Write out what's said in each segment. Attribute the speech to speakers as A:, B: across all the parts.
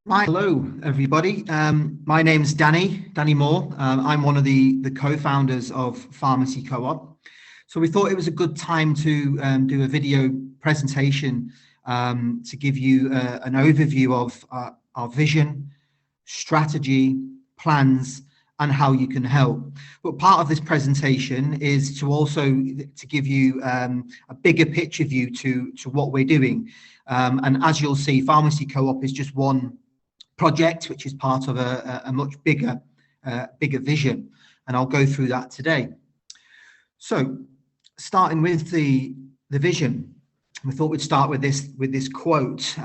A: Hello, everybody. My name's Danny Moore. I'm one of the co-founders of Farmacy Co-op. So we thought it was a good time to do a video presentation to give you an overview of our vision, strategy, plans, and how you can help. But part of this presentation is to also to give you a bigger picture view to what we're doing. And as you'll see, Farmacy Co-op is just one project, which is part of a much bigger vision, and I'll go through that today. So, starting with the vision, we thought we'd start with this quote: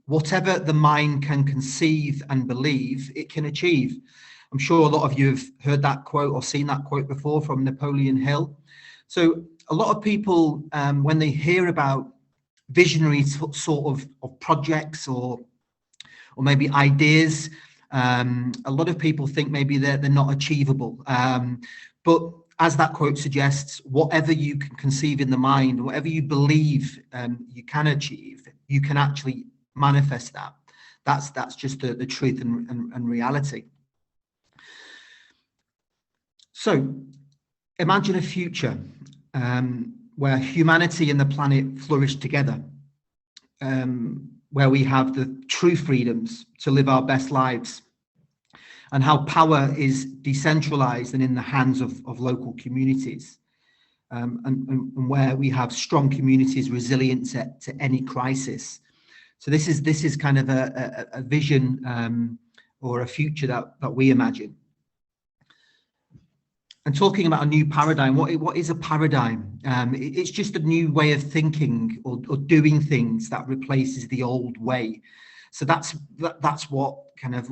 A: "Whatever the mind can conceive and believe, it can achieve." I'm sure a lot of you have heard that quote or seen that quote before from Napoleon Hill. So, a lot of people, when they hear about visionary sort of projects or maybe ideas, a lot of people think maybe they're not achievable. But as that quote suggests, whatever you can conceive in the mind, whatever you believe you can achieve, you can actually manifest that. That's just the truth and reality. So imagine a future where humanity and the planet flourish together, where we have the true freedoms to live our best lives, and how power is decentralized and in the hands of local communities, and where we have strong communities resilient to any crisis. So this is kind of a vision or a future that we imagine. And talking about a new paradigm, what is a paradigm? It's just a new way of thinking or doing things that replaces the old way. So that's what kind of,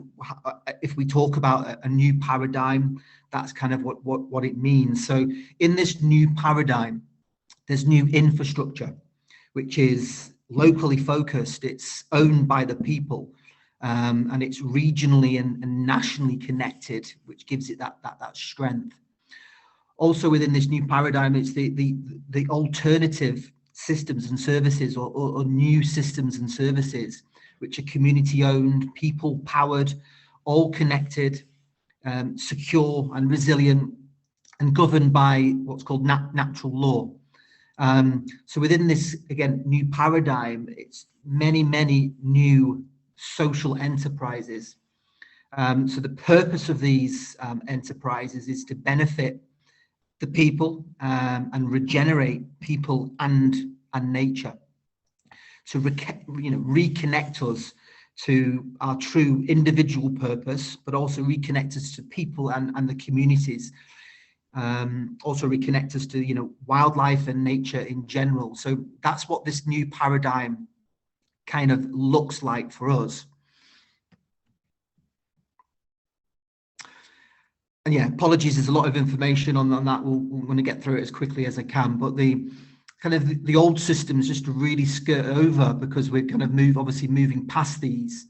A: if we talk about a new paradigm, that's kind of what it means. So in this new paradigm, there's new infrastructure, which is locally focused. It's owned by the people, and it's regionally and nationally connected, which gives it that strength. Also within this new paradigm, it's the alternative systems and services or new systems and services, which are community owned, people powered, all connected, secure and resilient, and governed by what's called natural law. So within this, again, new paradigm, it's many new social enterprises. So the purpose of these enterprises is to benefit the people and regenerate people and nature, to reconnect us to our true individual purpose, but also reconnect us to people and the communities, also reconnect us to wildlife and nature in general. So that's what this new paradigm kind of looks like for us. And yeah, apologies, there's a lot of information on that. We're going to get through it as quickly as I can, but the kind of the old systems just to really skirt over, because we're kind of moving past these.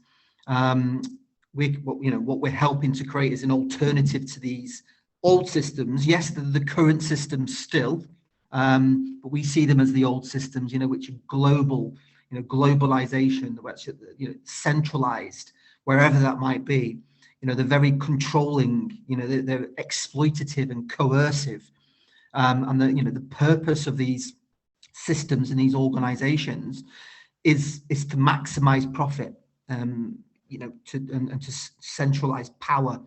A: What we're helping to create is an alternative to these old systems. Yes, the current systems still, but we see them as the old systems, which are global, globalization, which centralized, wherever that might be. They're very controlling, they're exploitative and coercive. And the purpose of these systems and these organizations is to maximize profit, to centralize power,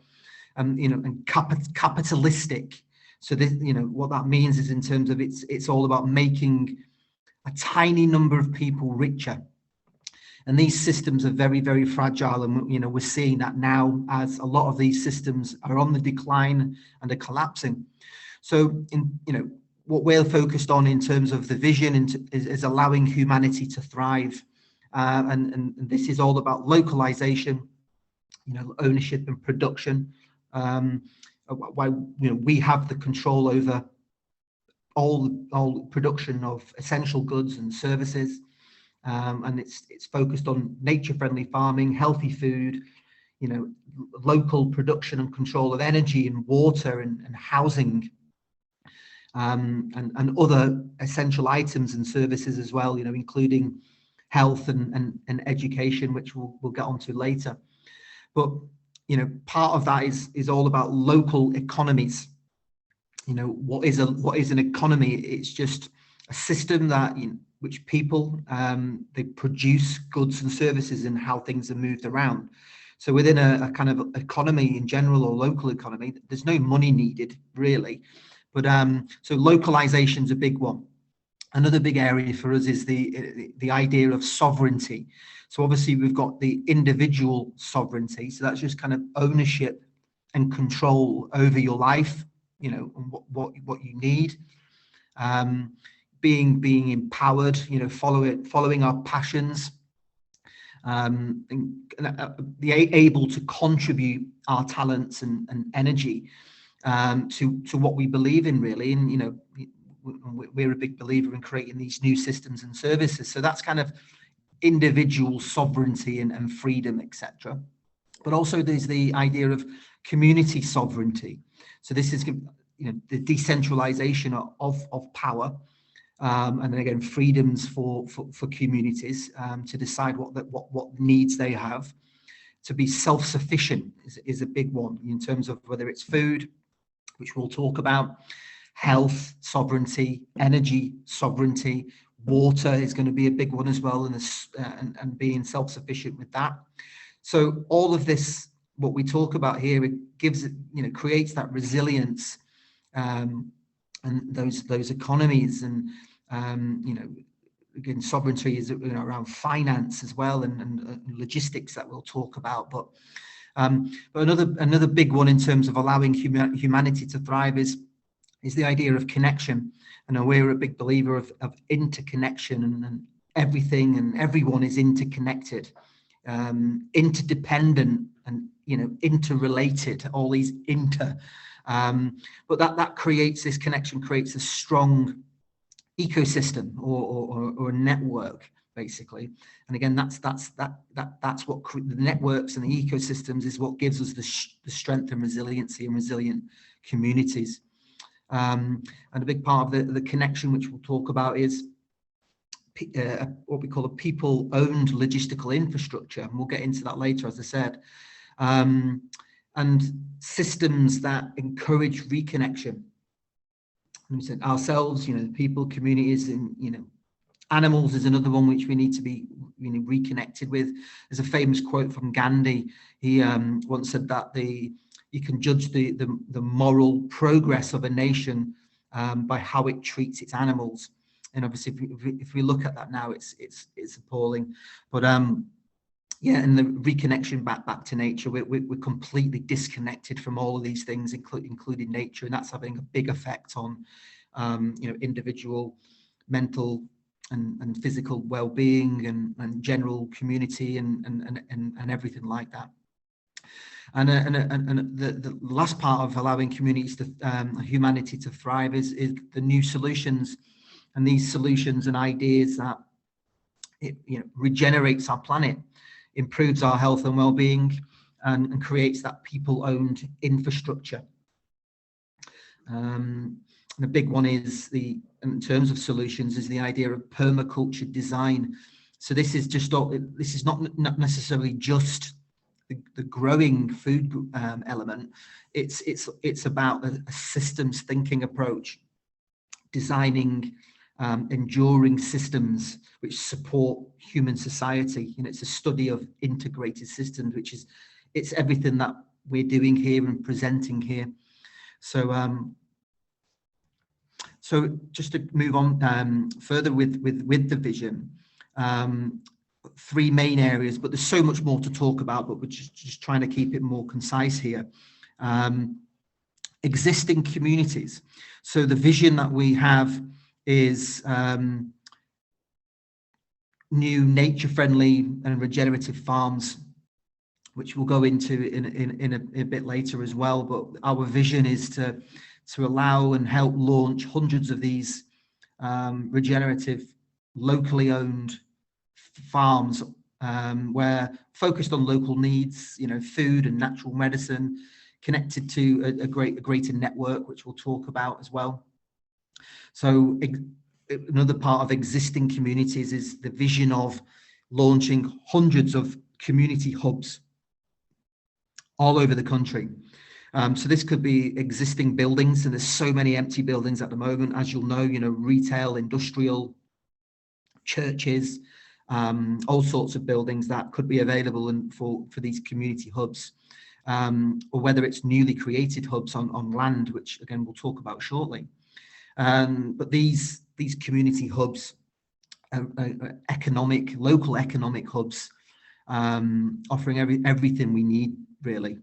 A: and capitalistic. So this, what that means is in terms of it's all about making a tiny number of people richer. And these systems are very, very fragile. And, we're seeing that now as a lot of these systems are on the decline and are collapsing. So, what we're focused on in terms of the vision is allowing humanity to thrive. And this is all about localization, ownership and production. Why, we have the control over all production of essential goods and services. And it's focused on nature-friendly farming, healthy food, local production and control of energy and water and housing, and other essential items and services as well, including health and education, which we'll get onto later. But part of that is all about local economies. What is an economy? It's just a system that which people they produce goods and services and how things are moved around. So within a kind of economy in general, or local economy, there's no money needed really, but so localization is a big one. Another big area for us is the idea of sovereignty. So obviously we've got the individual sovereignty, so that's just kind of ownership and control over your life, and what you need, being empowered, following our passions, be able to contribute our talents and energy to what we believe in really. And we're a big believer in creating these new systems and services, so that's kind of individual sovereignty and freedom, etc. But also there's the idea of community sovereignty. So this is the decentralization of power, and then again freedoms for communities to decide what needs they have. To be self-sufficient is a big one in terms of whether it's food, which we'll talk about, health sovereignty, energy sovereignty, water is going to be a big one as well, and being self-sufficient with that. So all of this, what we talk about here, it gives it, creates that resilience, and those economies, and again, sovereignty is around finance as well, and logistics that we'll talk about. But another big one in terms of allowing humanity to thrive is the idea of connection. And we're a big believer of interconnection, and everything and everyone is interconnected, interdependent, and interrelated, all these but that creates this connection, creates a strong ecosystem or a network basically. And again, that's what the networks and the ecosystems is what gives us the strength and resiliency and resilient communities. And a big part of the connection, which we'll talk about, is what we call a people-owned logistical infrastructure, and we'll get into that later, as I said, and systems that encourage reconnection. And we said ourselves, people, communities, and animals is another one which we need to be reconnected with. There's a famous quote from Gandhi. He once said that you can judge the moral progress of a nation by how it treats its animals. And obviously, if we look at that now, it's appalling. But yeah, and the reconnection back to nature, we're completely disconnected from all of these things, including nature, and that's having a big effect on individual mental and physical well-being and general community and everything like that. And the last part of allowing communities to humanity to thrive is the new solutions, and these solutions and ideas that it regenerates our planet, improves our health and well-being, and creates that people-owned infrastructure. And the big one is in terms of solutions, is the idea of permaculture design. So this is not necessarily just the growing food element. It's about a systems thinking approach, designing enduring systems which support human society. It's a study of integrated systems, it's everything that we're doing here and presenting here. So just to move on further with the vision, three main areas, but there's so much more to talk about, but we're just trying to keep it more concise here. Existing communities. So the vision that we have is new nature-friendly and regenerative farms, which we'll go into in a bit later as well. But our vision is to allow and help launch hundreds of these regenerative, locally owned farms, where focused on local needs, food and natural medicine, connected to a greater network, which we'll talk about as well. So another part of existing communities is the vision of launching hundreds of community hubs all over the country. So this could be existing buildings, and there's so many empty buildings at the moment, as you'll know, retail, industrial, churches, all sorts of buildings that could be available for these community hubs, or whether it's newly created hubs on land, which again we'll talk about shortly. But these community hubs, local economic hubs, offering everything we need really.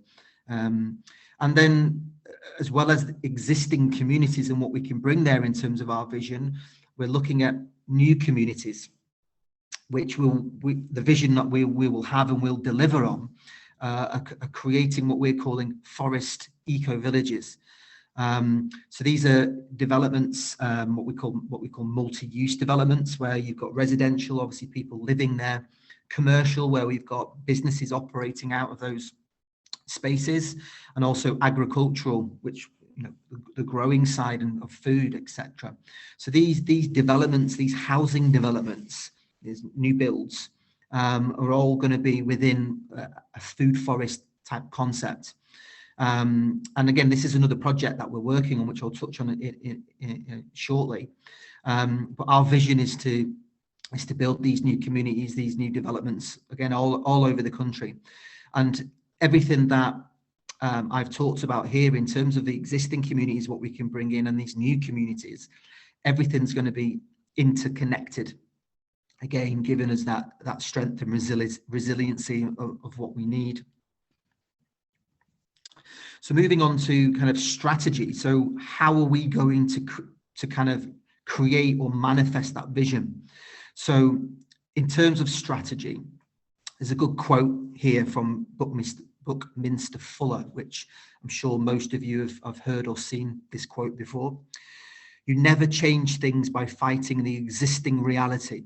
A: And then, as well as existing communities and what we can bring there in terms of our vision, we're looking at new communities, which the vision that we will have and will deliver on, are creating what we're calling forest eco-villages. So these are developments, what we call multi-use developments, where you've got residential, obviously people living there, commercial, where we've got businesses operating out of those spaces, and also agricultural, which the growing side of food, etc. So these developments, these housing developments, these new builds, are all going to be within a food forest type concept. And again, this is another project that we're working on, which I'll touch on shortly. But our vision is to build these new communities, these new developments, again, all over the country. And everything that I've talked about here in terms of the existing communities, what we can bring in, and these new communities, everything's going to be interconnected, again, giving us that strength and resiliency of what we need. So moving on to kind of strategy. So how are we going to kind of create or manifest that vision? So in terms of strategy, there's a good quote here from Buckminster Fuller, which I'm sure most of you have heard or seen this quote before. You never change things by fighting the existing reality.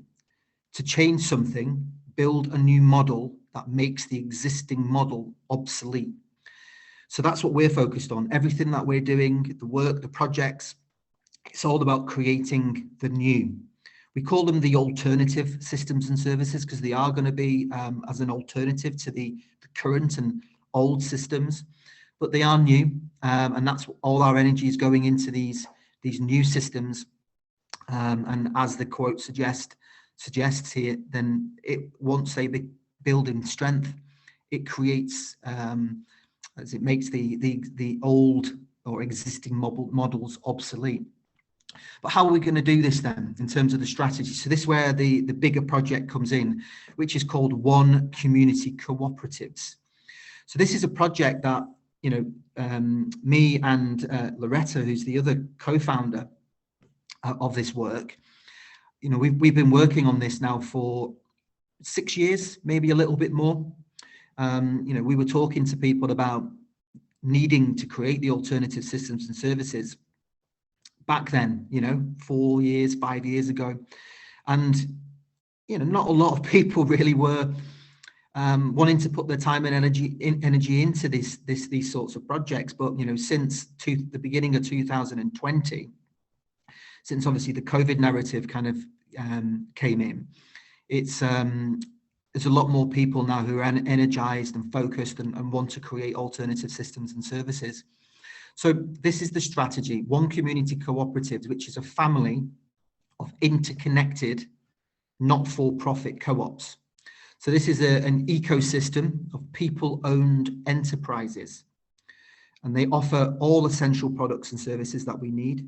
A: To change something, build a new model that makes the existing model obsolete. So that's what we're focused on. Everything that we're doing, the work, the projects, it's all about creating the new. We call them the alternative systems and services because they are going to be as an alternative to the current and old systems, but they are new, and that's what all our energy is going into these new systems. And as the quote suggests here, then once they build in strength, it creates, as it makes the old or existing models obsolete. But how are we going to do this then in terms of the strategy? So this is where the bigger project comes in, which is called One Community Co-operatives. So this is a project that, me and Loretta, who's the other co-founder of this work, we've been working on this now for 6 years, maybe a little bit more. We were talking to people about needing to create the alternative systems and services back then, 4 years, 5 years ago. And, not a lot of people really were wanting to put their time and energy into these sorts of projects. But, since the beginning of 2020, since obviously the COVID narrative kind of came in, there's a lot more people now who are energized and focused and want to create alternative systems and services. So this is the strategy, One Community Co-operatives, which is a family of interconnected, not-for-profit co-ops. So this is an ecosystem of people-owned enterprises, and they offer all essential products and services that we need.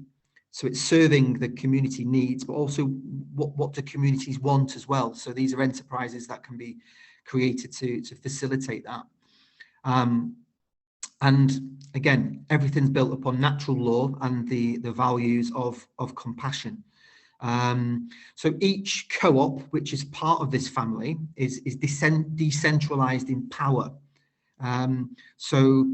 A: So it's serving the community needs, but also what do communities want as well. So these are enterprises that can be created to facilitate that. And again, everything's built upon natural law and the values of compassion. So each co-op, which is part of this family, is decentralized in power. So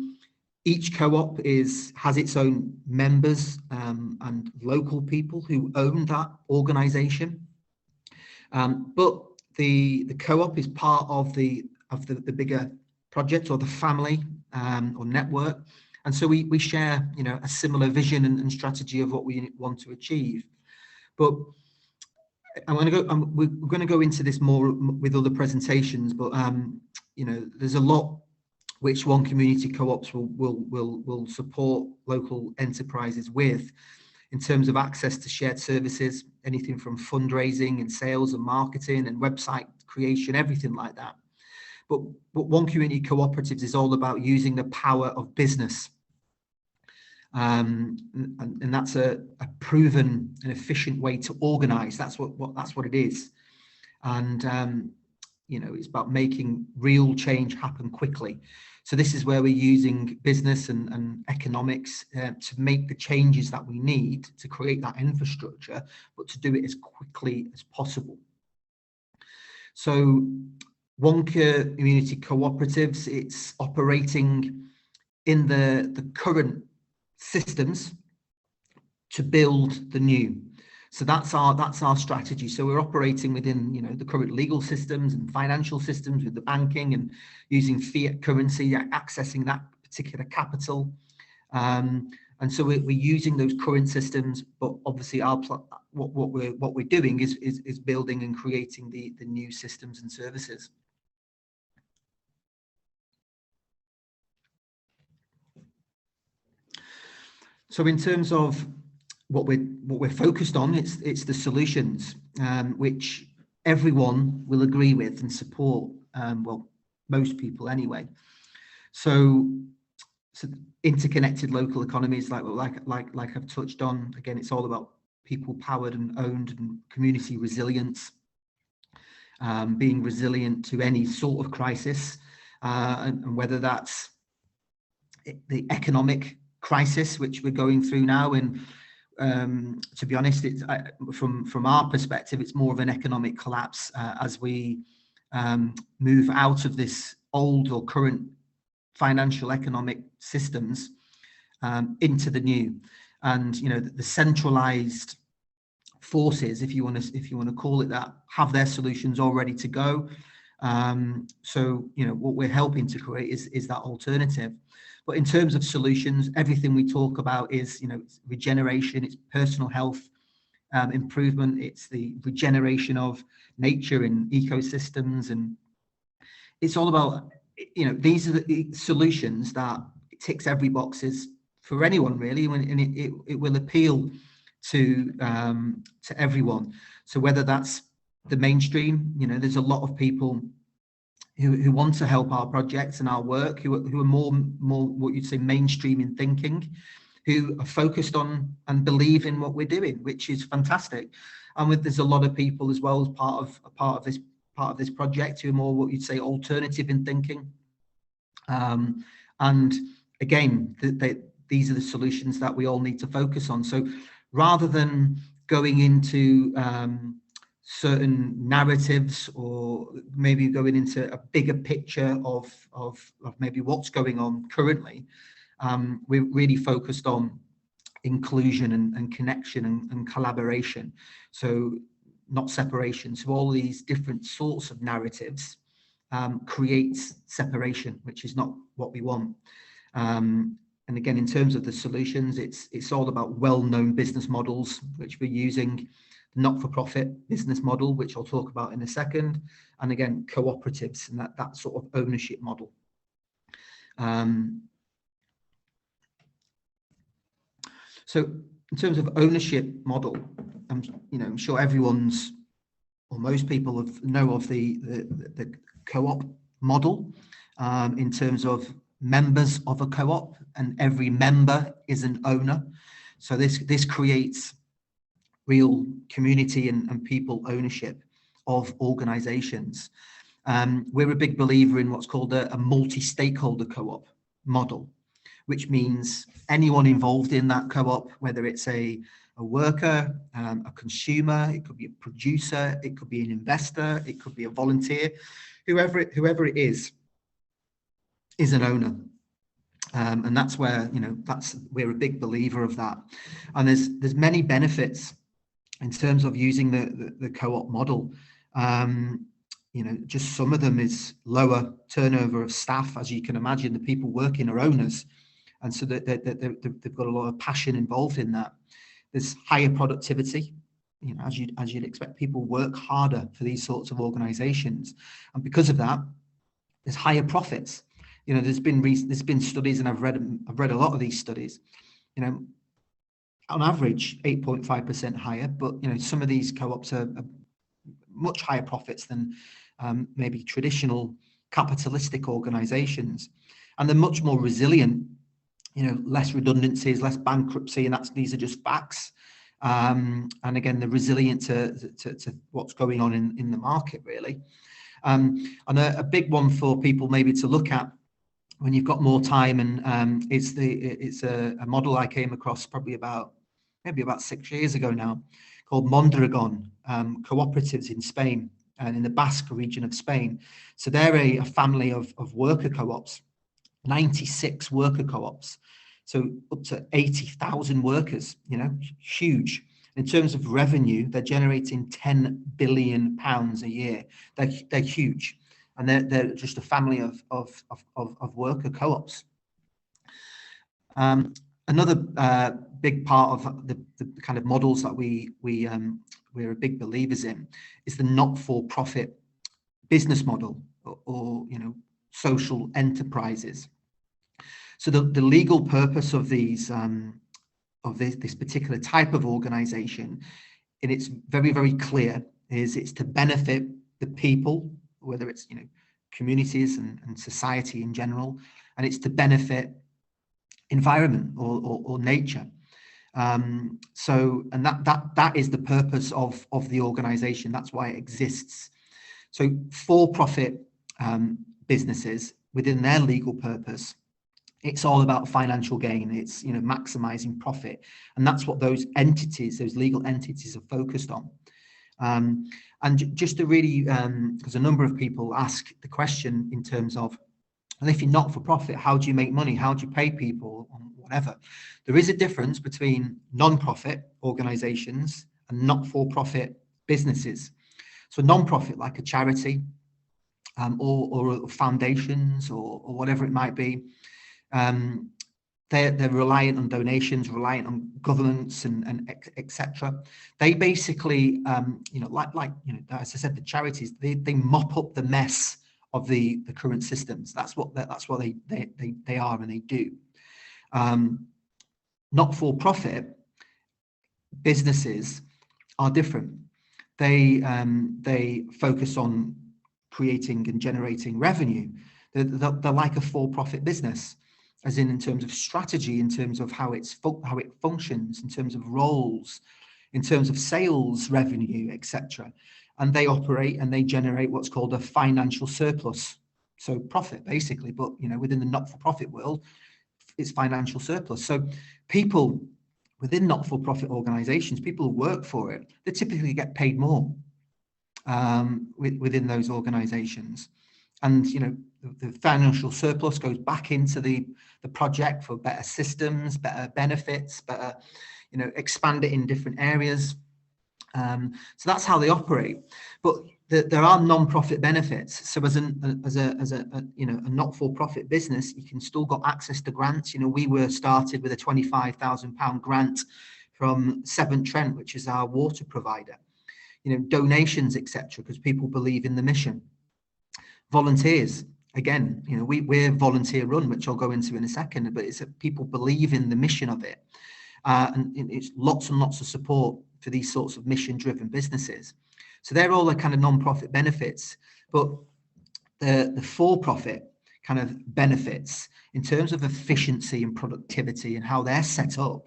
A: each co-op has its own members and local people who own that organization. But the co-op is part of the bigger project or the family or network. And so we share, a similar vision and strategy of what we want to achieve. But we're going to go into this more with other presentations, but there's a lot which One Community Co-ops will support local enterprises with, in terms of access to shared services, anything from fundraising and sales and marketing and website creation, everything like that. But One Community Cooperatives is all about using the power of business. And that's a proven and efficient way to organize. That's what it is. And it's about making real change happen quickly. So this is where we're using business and economics to make the changes that we need to create that infrastructure, but to do it as quickly as possible. So One Community Cooperatives, it's operating in the current systems to build the new. So that's our strategy. So we're operating within the current legal systems and financial systems with the banking, and using fiat currency, accessing that particular capital. And so we're using those current systems, but obviously what we're doing is building and creating the new systems and services. So in terms of what we're focused on, it's the solutions which everyone will agree with and support. Well, most people anyway. So interconnected local economies, like I've touched on. Again, it's all about people powered and owned, and community resilience, being resilient to any sort of crisis, and whether that's the economic crisis which we're going through now. And to be honest, it's from our perspective, it's more of an economic collapse as we move out of this old or current financial economic systems into the new. And the centralized forces, if you want to call it that, have their solutions all ready to go. So what we're helping to create is that alternative. But in terms of solutions, everything we talk about is it's regeneration, it's personal health improvement, it's the regeneration of nature and ecosystems, and it's all about these are the solutions that it ticks every boxes for anyone really, and it will appeal to everyone. So whether that's the mainstream, there's a lot of people who want to help our projects and our work, who are more what you'd say mainstream in thinking, who are focused on and believe in what we're doing, which is fantastic. And there's a lot of people as well as part of this project who are more what you'd say alternative in thinking. And again, these are the solutions that we all need to focus on. So rather than going into certain narratives, or maybe going into a bigger picture of maybe what's going on currently, we're really focused on inclusion and connection and collaboration, so not separation. So all these different sorts of narratives creates separation, which is not what we want. And again, in terms of the solutions, it's all about well-known business models, which we're using. Not-for-profit business model, which I'll talk about in a second, and again cooperatives and that sort of ownership model. So in terms of ownership model, I'm sure everyone's, or most people know of the co-op model, in terms of members of a co-op, and every member is an owner. So this creates real community and people ownership of organizations. We're a big believer in what's called a multi-stakeholder co-op model, which means anyone involved in that co-op, whether it's a worker, a consumer, it could be a producer, it could be an investor, it could be a volunteer, whoever it is an owner. And that's where, we're a big believer of that. And there's many benefits in terms of using the co-op model. Just some of them is lower turnover of staff. As you can imagine, the people working are owners, and so they've got a lot of passion involved in that. There's higher productivity, you know, as you'd expect, people work harder for these sorts of organizations, and because of that, there's higher profits. You know, there's been studies, and I've read a lot of these studies. You know, on average 8.5% higher, but you know, some of these co-ops are much higher profits than maybe traditional capitalistic organizations, and they're much more resilient. You know, less redundancies, less bankruptcy, and these are just facts. And again, they're resilient to what's going on in the market, really. And a big one for people maybe to look at when you've got more time, and it's a model I came across probably about 6 years ago now, called Mondragon Cooperatives in Spain and in the Basque region of Spain. So they're a family of worker co-ops, 96 worker co-ops, so up to 80,000 workers, you know, huge. In terms of revenue, they're generating £10 billion a year. They're huge, and they're just a family of worker co-ops. Another big part of the kind of models that we're big believers in is the not-for-profit business model, or you know, social enterprises. So the legal purpose of these of this particular type of organization, and it's very, very clear, is it's to benefit the people, whether it's, you know, communities and society in general, and it's to benefit environment or nature. So, and that is the purpose of the organization. That's why it exists. So for-profit businesses, within their legal purpose, it's all about financial gain. It's, you know, maximizing profit, and that's what those entities, those legal entities, are focused on. And just to really, because a number of people ask the question in terms of, and if you're not for profit, how do you make money? How do you pay people? Whatever. There is a difference between non-profit organizations and not-for-profit businesses. So non-profit, like a charity, or foundations, or whatever it might be, they're reliant on donations, reliant on governments, and etc. They basically, you know, like you know, as I said, the charities, they mop up the mess of the current systems. That's what they are, and they do. Not-for-profit businesses are different. They focus on creating and generating revenue. They're like a for-profit business, as in terms of strategy, in terms of how it functions, in terms of roles, in terms of sales revenue, etc. And they operate and they generate what's called a financial surplus, so profit basically. But you know, within the not-for-profit world, it's financial surplus. So people within not-for-profit organizations, people who work for it, they typically get paid more within those organizations. And you know, the financial surplus goes back into the project for better systems, better benefits, better, you know, expand it in different areas. So that's how they operate. But there are non-profit benefits. So as a you know, a not-for-profit business, you can still got access to grants. You know, we were started with a £25,000 grant from Severn Trent, which is our water provider. You know, donations, etc., because people believe in the mission. Volunteers, again, you know, we're volunteer run, which I'll go into in a second, but it's that people believe in the mission of it, and it's lots and lots of support for these sorts of mission-driven businesses. So they're all the kind of non-profit benefits. But the for-profit kind of benefits, in terms of efficiency and productivity and how they're set up,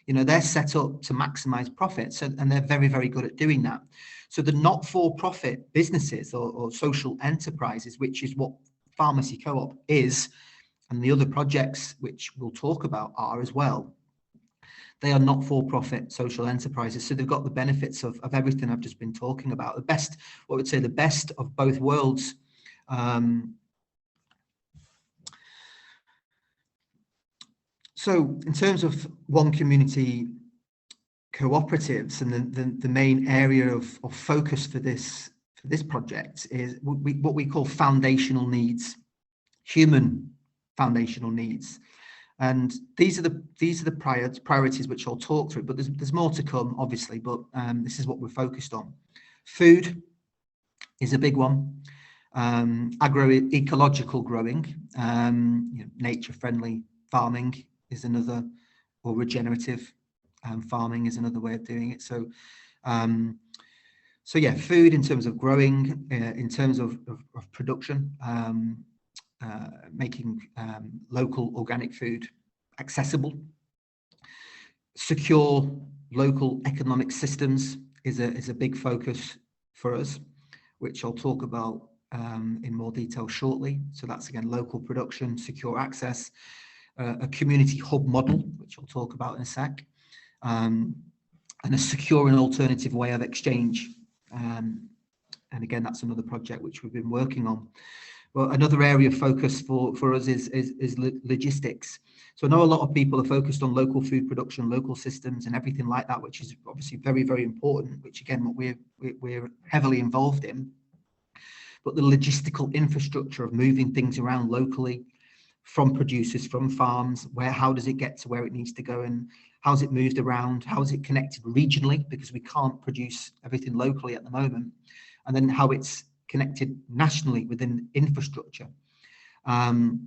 A: you know, they're set up to maximize profits, and they're very, very good at doing that. So the not-for-profit businesses or social enterprises, which is what Farmacy Co-op is, and the other projects which we'll talk about are as well, they are not-for-profit social enterprises. So they've got the benefits of everything I've just been talking about. The best, what I would say, the best of both worlds. So in terms of One Community Cooperatives, and the main area of focus for this project is what we call foundational needs, human foundational needs. And these are the priorities which I'll talk through, but there's more to come, obviously, but this is what we're focused on. Food is a big one. Agroecological growing, nature-friendly farming is another, or regenerative farming is another way of doing it. So yeah, food in terms of growing, in terms of production, making local organic food accessible. Secure local economic systems is a big focus for us, which I'll talk about in more detail shortly. So that's, again, local production, secure access, a community hub model, which I'll talk about in a sec, and a secure and alternative way of exchange. And again, that's another project which we've been working on. Well, another area of focus for us is logistics. So I know a lot of people are focused on local food production, local systems and everything like that, which is obviously very, very important, which again, what we're heavily involved in. But the logistical infrastructure of moving things around locally from producers, from farms, how does it get to where it needs to go, and how's it moved around, how is it connected regionally, because we can't produce everything locally at the moment, and then how it's connected nationally within infrastructure, and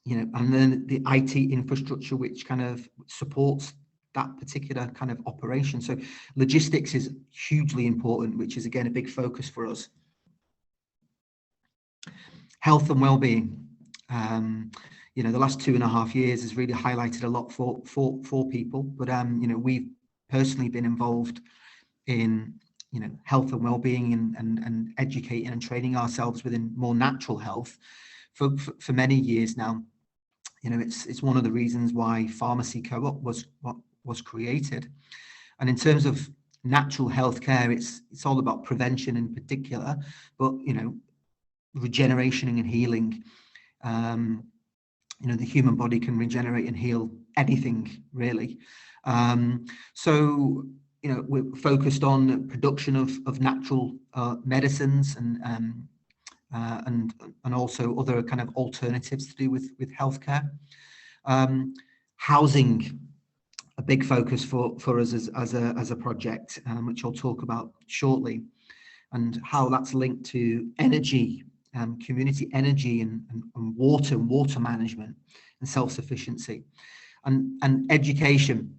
A: then the IT infrastructure which kind of supports that particular kind of operation. So logistics is hugely important, which is again a big focus for us. Health and well-being. The last 2.5 years has really highlighted a lot for people, but we've personally been involved in health and well-being and educating and training ourselves within more natural health for many years now. It's one of the reasons why Farmacy Co-op was created. And in terms of natural healthcare, it's all about prevention in particular, but regeneration and healing. The human body can regenerate and heal anything, really. So we're focused on production of natural medicines and also other kind of alternatives to do with healthcare. Housing, a big focus for us as a project, which I'll talk about shortly, and how that's linked to energy, community energy and water management and self-sufficiency, and education,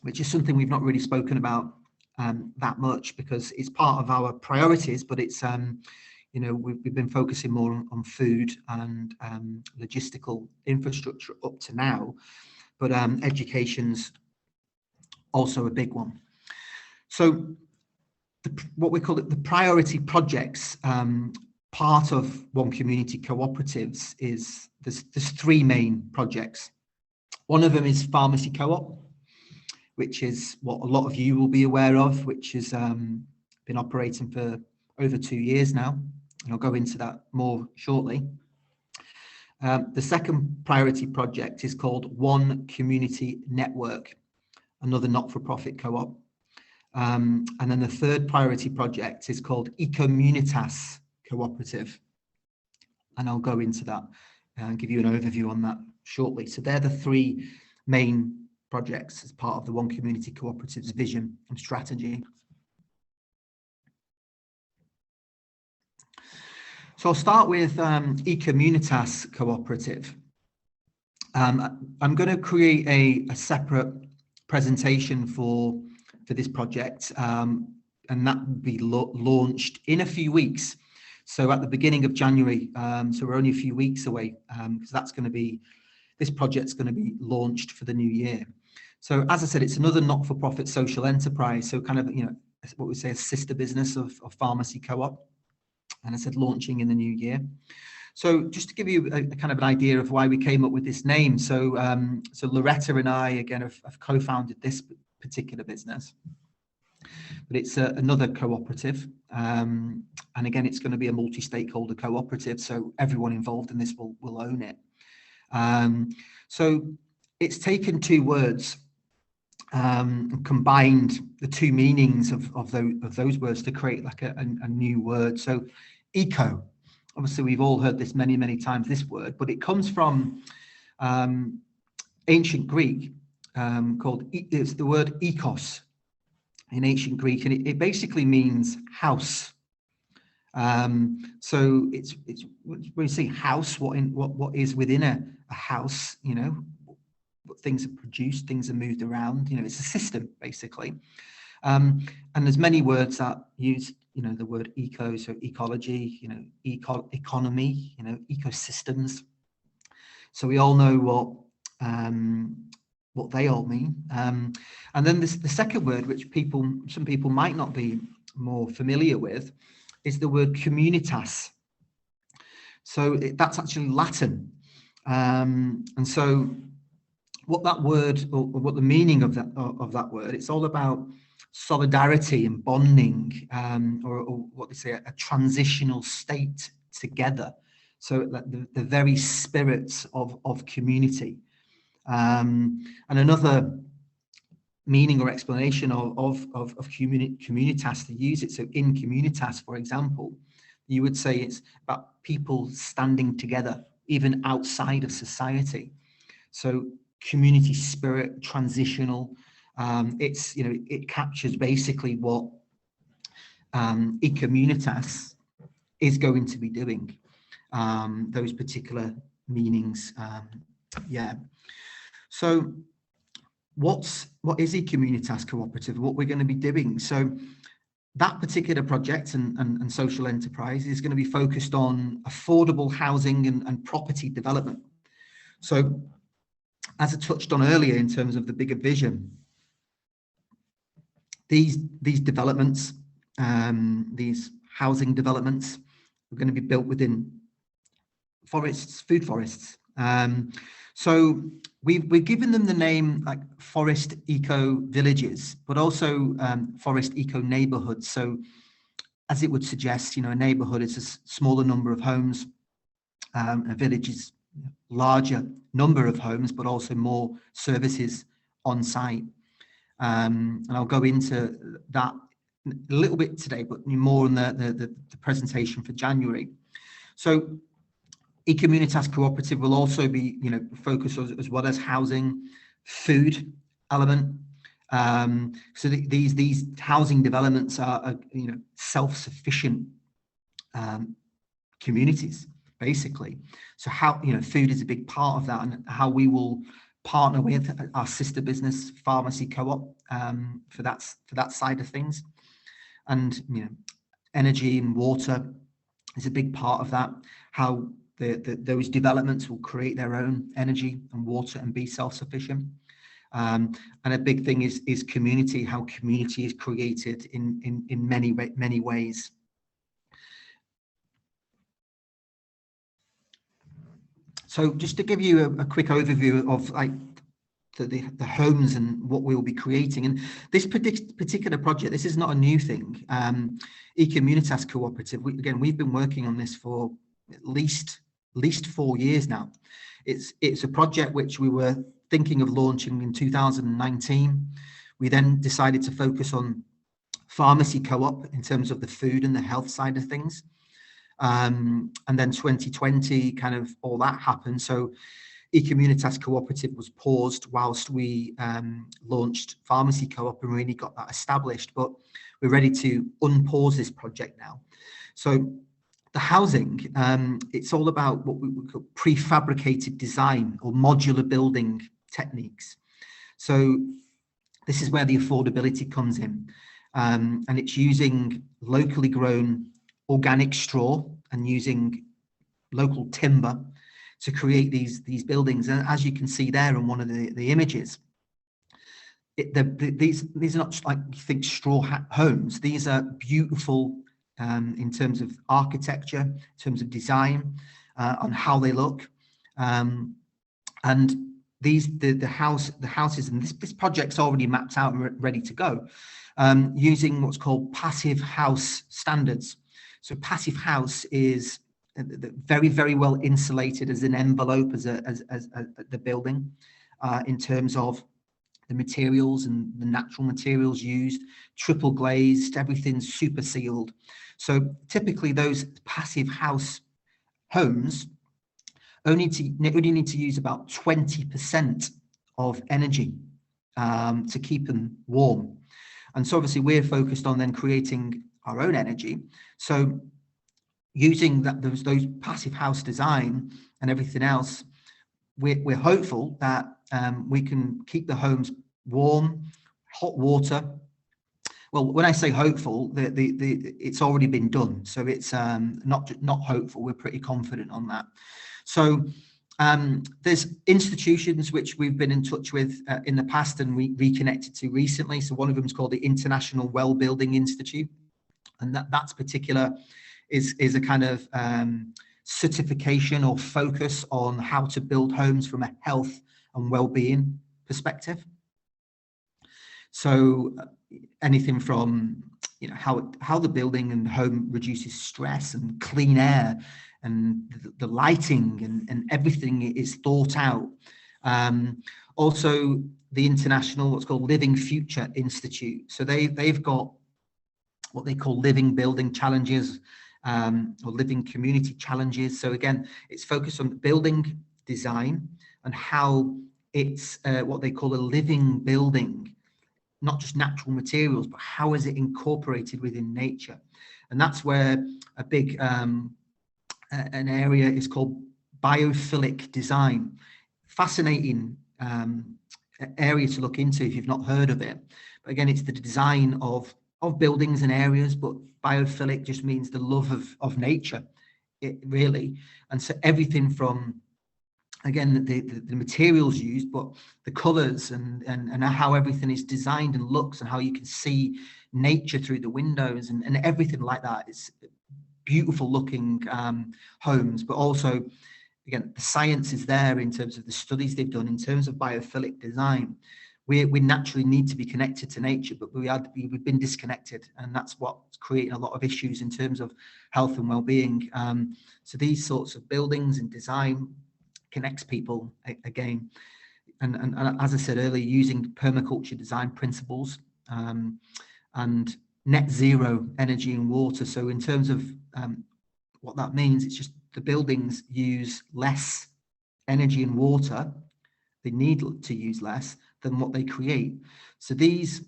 A: which is something we've not really spoken about that much because it's part of our priorities, but it's we've been focusing more on food and logistical infrastructure up to now, but education's also a big one. So what we call it, the priority projects, part of Community Co-operatives is there's 3 main projects. One of them is Farmacy Co-op, which is what a lot of you will be aware of, which has been operating for over 2 years now, and I'll go into that more shortly. The second priority project is called One Community Network, another not-for-profit co-op. And then the third priority project is called Ecommunitas Cooperative, and I'll go into that and give you an overview on that shortly. So they're the 3 main projects as part of the One Community Cooperatives vision and strategy. So I'll start with Ecommunitas Cooperative. I'm going to create a separate presentation for this project, and that will be launched in a few weeks. So at the beginning of January, so we're only a few weeks away, because this project's going to be launched for the new year. So as I said, it's another not-for-profit social enterprise, so kind of, what we say a sister business of Farmacy Co-op, and I said launching in the new year. So just to give you a kind of an idea of why we came up with this name. So Loretta and I, again, have co-founded this particular business, but it's another cooperative, and again, it's going to be a multi-stakeholder cooperative, so everyone involved in this will own it. So it's taken 2 words, combined the 2 meanings of those words to create like a new word. So eco, obviously we've all heard this many times, this word, but it comes from ancient Greek it's the word ecos in ancient Greek, and it basically means house. So it's when you say house, what is within a house, you know, what things are produced, things are moved around, you know, it's a system basically. And there's many words that use, you know, the word eco, so ecology, you know, economy, you know, ecosystems. So we all know what they all mean. And then the second word, which some people might not be more familiar with, is the word communitas. So that's actually Latin. And so what that word, or what the meaning of that word, it's all about solidarity and bonding, or what they say, a transitional state together. So the very spirit of community. And another meaning or explanation of communitas, to use it. So in communitas, for example, you would say it's about people standing together, even outside of society. So community spirit, transitional. It's, you know, it captures basically what Ecommunitas is going to be doing. Those particular meanings. Yeah. So what is Ecommunitas Cooperative? What we're going to be doing? So that particular project and social enterprise is going to be focused on affordable housing and property development. So as I touched on earlier, in terms of the bigger vision, these developments, these housing developments, are going to be built within forests, food forests. So we've given them the name like forest eco villages, but also forest eco neighborhoods. So as it would suggest, you know, a neighborhood is a smaller number of homes, a village is larger number of homes, but also more services on site. And I'll go into that a little bit today, but more in the presentation for January. So Ecommunitas Cooperative will also be, you know, focused as well as housing, food element. So these housing developments are you know, self-sufficient communities, basically. So how, you know, food is a big part of that, and how we will partner with our sister business, Farmacy Co-op, for that side of things. And, you know, energy and water is a big part of that, how those developments will create their own energy and water and be self-sufficient. And a big thing is community, how community is created in many ways. So just to give you a quick overview of like the homes and what we'll be creating. And this particular project, this is not a new thing. Ecommunitas Cooperative, we've been working on this for at least 4 years now. It's a project which we were thinking of launching in 2019. We then decided to focus on Farmacy Co-op in terms of the food and the health side of things. And then 2020, kind of all that happened. So Ecommunitas Cooperative was paused whilst we launched Farmacy Co-op and really got that established. But we're ready to unpause this project now. So the housing, it's all about what we would call prefabricated design or modular building techniques. So this is where the affordability comes in, and it's using locally grown organic straw and using local timber to create these buildings. And as you can see there in one of the images, these are not like you think straw homes. These are beautiful in terms of architecture, in terms of design, on how they look, and the houses, and this project's already mapped out and ready to go, using what's called passive house standards. So passive house is very well insulated as an envelope as the building, in terms of the materials and the natural materials used, triple glazed, everything's super sealed. So typically those passive house homes only need to use about 20% of energy to keep them warm. And so obviously we're focused on then creating our own energy. So using those passive house design and everything else, we're hopeful that we can keep the homes warm, hot water. Well, when I say hopeful, it's already been done. So it's not hopeful. We're pretty confident on that. So there's institutions which we've been in touch with in the past and we reconnected to recently. So one of them is called the International Well Building Institute, and that's particular is a kind of certification or focus on how to build homes from a health and well-being perspective. So anything from how the building and home reduces stress and clean air, and the lighting and everything is thought out. Also the international, what's called Living Future Institute. So they've got what they call living building challenges, or living community challenges. So again, it's focused on building design and how it's what they call a living building, not just natural materials, but how is it incorporated within nature? And that's where a big an area is called biophilic design. Fascinating area to look into if you've not heard of it. But again, it's the design of buildings and areas, but biophilic just means the love of nature, really. And so everything from, again, the materials used, but the colors and how everything is designed and looks, and how you can see nature through the windows and everything like that. It's beautiful looking homes, but also, again, the science is there in terms of the studies they've done in terms of biophilic design. We naturally need to be connected to nature, but we've been disconnected, and that's what's creating a lot of issues in terms of health and well-being. So these sorts of buildings and design connects people again, and as I said earlier, using permaculture design principles and net zero energy and water. So in terms of what that means, it's just the buildings use less energy and water. They need to use less than what they create. So these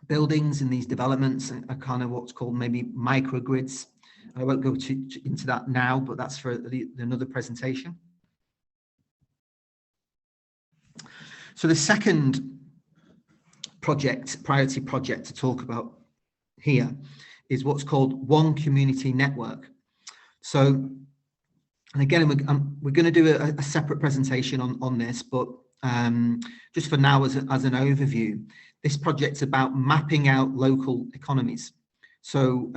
A: buildings and these developments are kind of what's called maybe microgrids. I won't go into that now, but that's for another presentation. So the second priority project to talk about here is what's called One Community Network. So, and again, we're going to do a separate presentation on this, but just for now, as an overview, this project's about mapping out local economies. So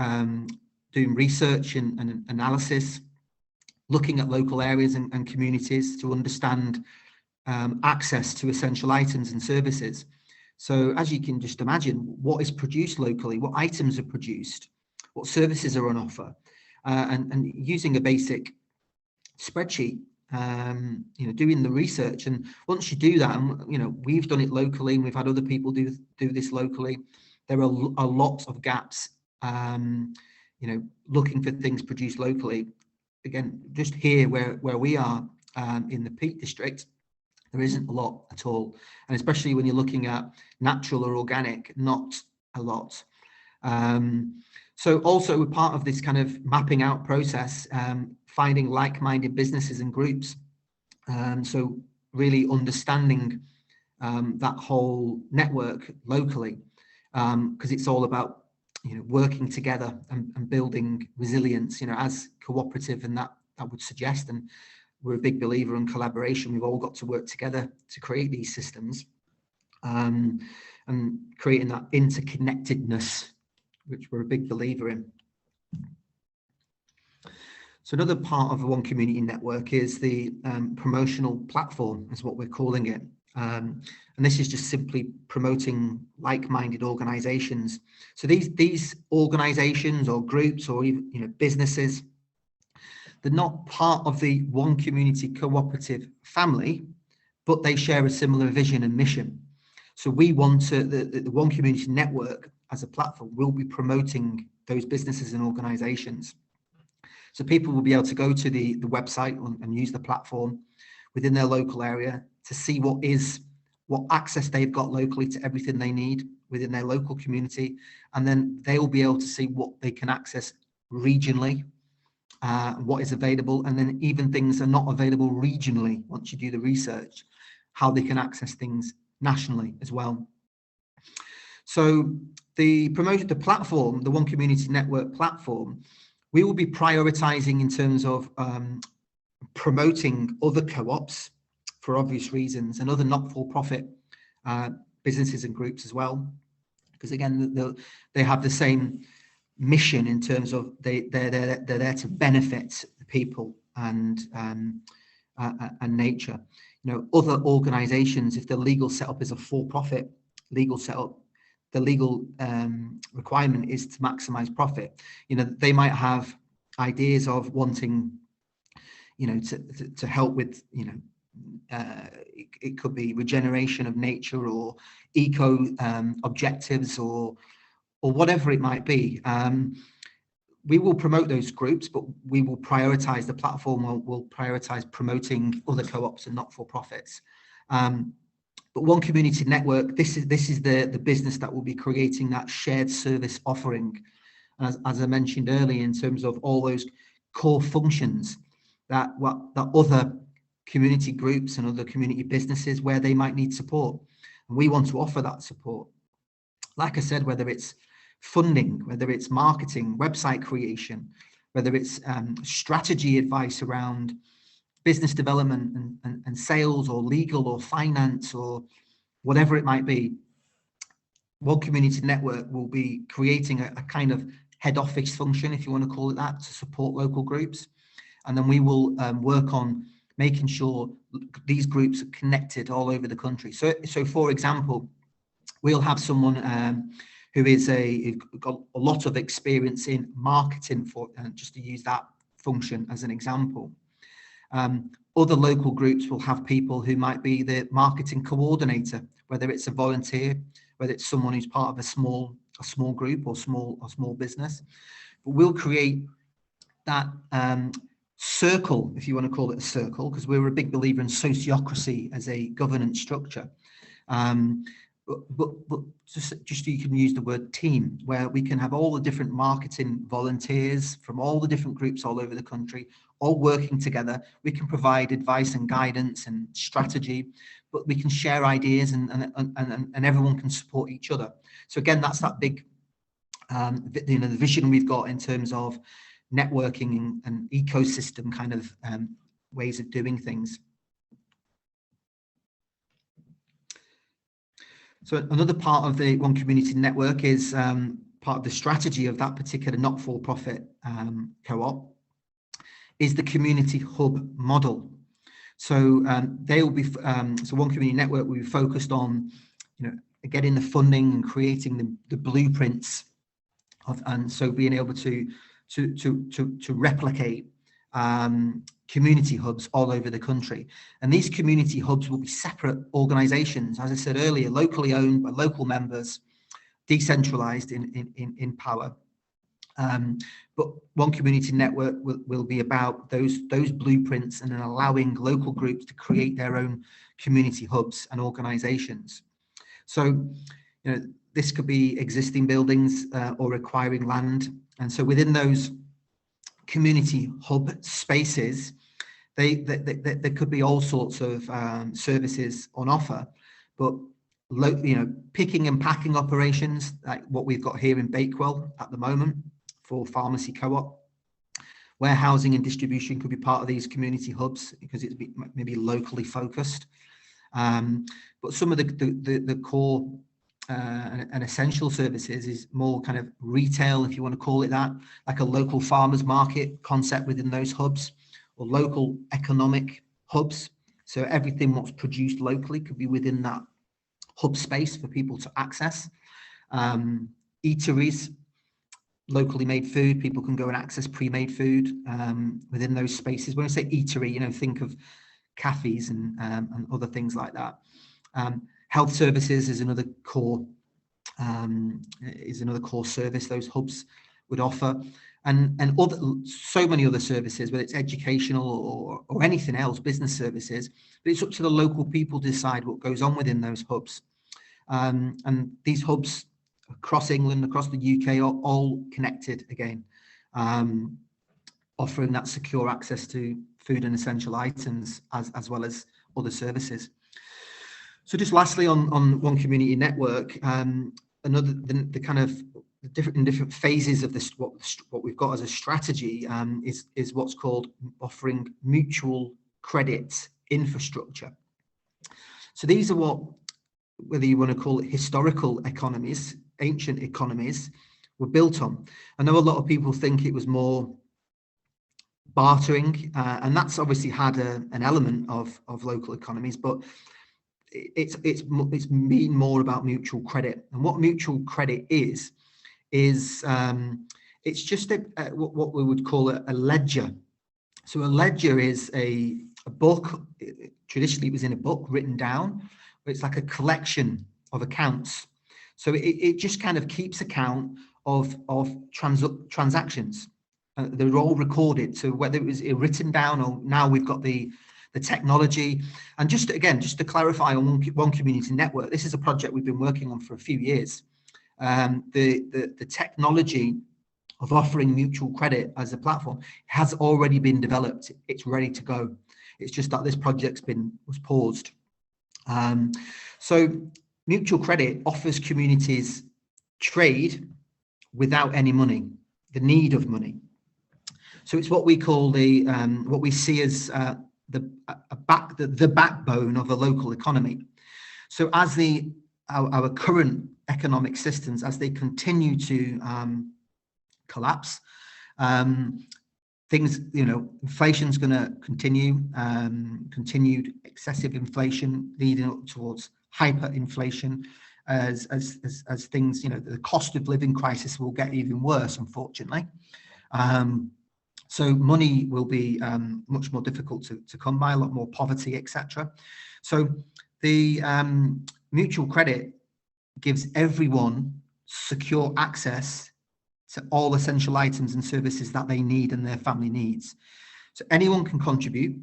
A: doing research and analysis, looking at local areas and communities to understand access to essential items and services. So as you can just imagine, what is produced locally, what items are produced, what services are on offer, and using a basic spreadsheet, doing the research. And once you do that, and we've done it locally, and we've had other people do this locally, there are a lot of gaps, looking for things produced locally. Again, just here where we are in the Peak District, there isn't a lot at all, and especially when you're looking at natural or organic, not a lot. So also we're part of this kind of mapping out process, finding like-minded businesses and groups. So really understanding that whole network locally, because it's all about working together and building resilience, as cooperative, and that would suggest. And we're a big believer in collaboration. We've all got to work together to create these systems, and creating that interconnectedness, which we're a big believer in. So another part of the One Community Network is the promotional platform, is what we're calling it. And this is just simply promoting like-minded organizations. So these organizations or groups or even businesses, they're not part of the One Community Cooperative family, but they share a similar vision and mission. So we want to, the One Community Network as a platform will be promoting those businesses and organizations. So people will be able to go to the website and use the platform within their local area to see what is what access they've got locally to everything they need within their local community, and then they will be able to see what they can access regionally, what is available, and then even things that are not available regionally, once you do the research, how they can access things nationally as well. So the platform, the One Community Network platform, we will be prioritizing in terms of promoting other co-ops for obvious reasons, and other not-for-profit businesses and groups as well, because again, they have the same mission in terms of they're there to benefit the people and nature. You know, other organizations, if the legal setup is a for-profit legal setup, the legal requirement is to maximize profit. You know, they might have ideas of wanting, you know, to help with, you know, it could be regeneration of nature or eco objectives or whatever it might be. We will promote those groups, but we will prioritize, the platform will prioritize promoting other co-ops and not-for-profits. But One Community Network, this is the business that will be creating that shared service offering, as I mentioned earlier, in terms of all those core functions that other community groups and other community businesses where they might need support. And we want to offer that support. Like I said, whether it's funding, whether it's marketing, website creation, whether it's strategy advice around business development and sales, or legal or finance, or whatever it might be, One Community Network will be creating a kind of head office function, if you want to call it that, to support local groups. And then we will work on making sure these groups are connected all over the country. So for example, we'll have someone who got a lot of experience in marketing, for just to use that function as an example. Other local groups will have people who might be the marketing coordinator, whether it's a volunteer, whether it's someone who's part of a small group or small business. But we'll create that circle, if you want to call it a circle, because we're a big believer in sociocracy as a governance structure. But just you can use the word team, where we can have all the different marketing volunteers from all the different groups all over the country, all working together. We can provide advice and guidance and strategy, but we can share ideas and everyone can support each other. So again, that's that big, you know, the vision we've got in terms of networking and ecosystem kind of ways of doing things. So another part of the One Community Network is part of the strategy of that particular not-for-profit co-op is the community hub model. So they will be so One Community Network will be focused on, you know, getting the funding and creating the blueprints of, and so being able to replicate community hubs all over the country. And these community hubs will be separate organizations, as I said earlier, locally owned by local members, decentralized in power. But One Community Network will be about those blueprints and then allowing local groups to create their own community hubs and organizations. So, you know, this could be existing buildings or acquiring land. And so within those community hub spaces, there could be all sorts of services on offer, but you know, picking and packing operations like what we've got here in Bakewell at the moment for Farmacy Co-op. Warehousing and distribution could be part of these community hubs because it's maybe locally focused. But some of the core and essential services is more kind of retail, if you want to call it that, like a local farmers market concept within those hubs, or local economic hubs. So everything what's produced locally could be within that hub space for people to access. Eateries, locally made food, people can go and access pre-made food within those spaces. When I say eatery, you know, think of cafes and other things like that. Health services is another core service those hubs would offer. and other, so many other services, whether it's educational or anything else, business services. But it's up to the local people to decide what goes on within those hubs. And these hubs across England, across the UK, are all connected again, offering that secure access to food and essential items as well as other services. So just lastly on One Community Network, another the kind of different phases of this, what we've got as a strategy is what's called offering mutual credit infrastructure. So these are what, whether you want to call it historical economies, ancient economies, were built on. I know a lot of people think it was more bartering, and that's obviously had an element of local economies, but it's been more about mutual credit. And what mutual credit is it's just what we would call a ledger. So a ledger is a book. Traditionally, it was in a book written down, but it's like a collection of accounts. So it just kind of keeps account of transactions. They're all recorded. So whether it was written down or now we've got the technology. And just to clarify on One Community Network, this is a project we've been working on for a few years. The technology of offering mutual credit as a platform has already been developed. It's ready to go. It's just that this project's was paused. So mutual credit offers communities trade without any money, the need of money. So it's what we call what we see as the backbone of a local economy. So as our current economic systems, as they continue to collapse, things, inflation's going to continue, continued excessive inflation leading up towards hyperinflation as things, the cost of living crisis will get even worse, unfortunately. So money will be much more difficult to come by, a lot more poverty, etc. So the mutual credit gives everyone secure access to all essential items and services that they need and their family needs. So anyone can contribute,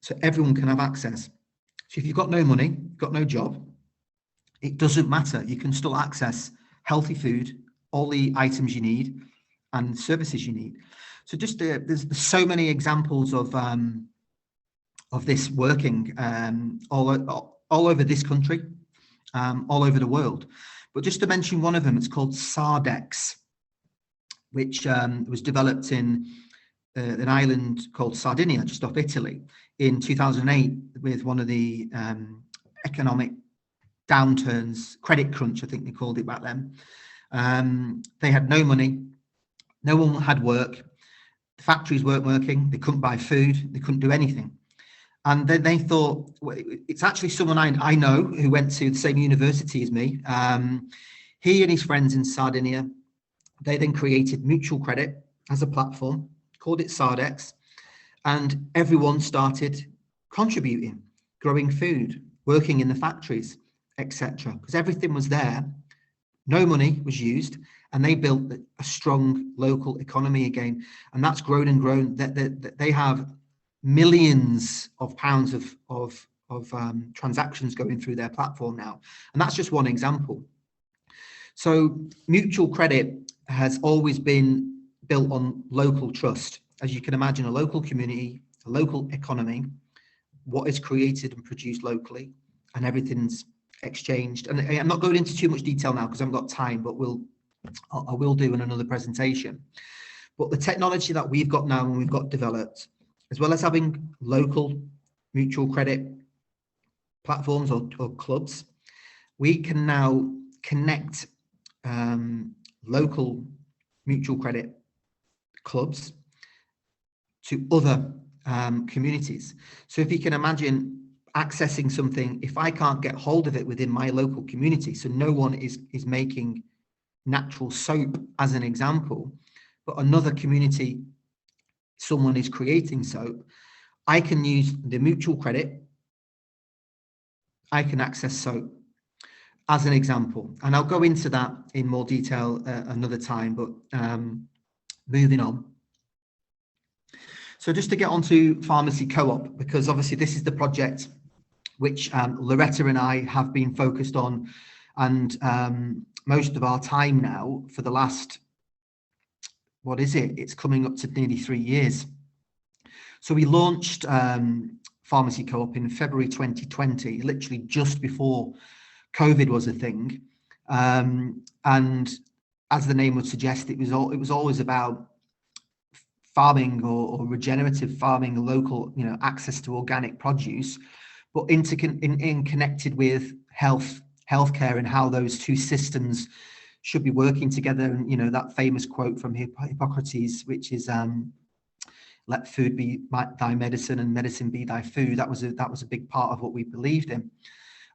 A: so everyone can have access. So if you've got no money, got no job, it doesn't matter. You can still access healthy food, all the items you need, and services you need. So just there's so many examples of this working all over this country, all over the world. But just to mention one of them, it's called Sardex, which was developed in an island called Sardinia, just off Italy, in 2008 with one of the economic downturns, credit crunch, I think they called it back then. They had no money, no one had work, the factories weren't working, they couldn't buy food, they couldn't do anything. And then they thought, well, it's actually someone I know who went to the same university as me. He and his friends in Sardinia, they then created mutual credit as a platform, called it Sardex, and everyone started contributing, growing food, working in the factories, etc. Because everything was there, no money was used, and they built a strong local economy again. And that's grown and grown. They have millions of pounds of transactions going through their platform now. And that's just one example. So mutual credit has always been built on local trust. As you can imagine, a local community, a local economy, what is created and produced locally, and everything's exchanged. And I'm not going into too much detail now because I haven't got time, but I will do in another presentation. But the technology that we've got now and we've got developed, as well as having local mutual credit platforms or clubs, we can now connect local mutual credit clubs to other communities. So if you can imagine accessing something, if I can't get hold of it within my local community, so no one is making natural soap as an example, but another community, someone is creating soap, I can use the mutual credit, I can access soap as an example. And I'll go into that in more detail another time, but moving on. So just to get on to Farmacy Co-op, because obviously this is the project which Loretta and I have been focused on, and most of our time now for the last, what is it? It's coming up to nearly 3 years. So we launched Farmacy Co-op in February 2020, literally just before COVID was a thing. And as the name would suggest, it was always about farming or regenerative farming, local, access to organic produce, but connected with healthcare and how those two systems should be working together. And that famous quote from Hippocrates, which is "Let food be thy medicine, and medicine be thy food." That was a big part of what we believed in,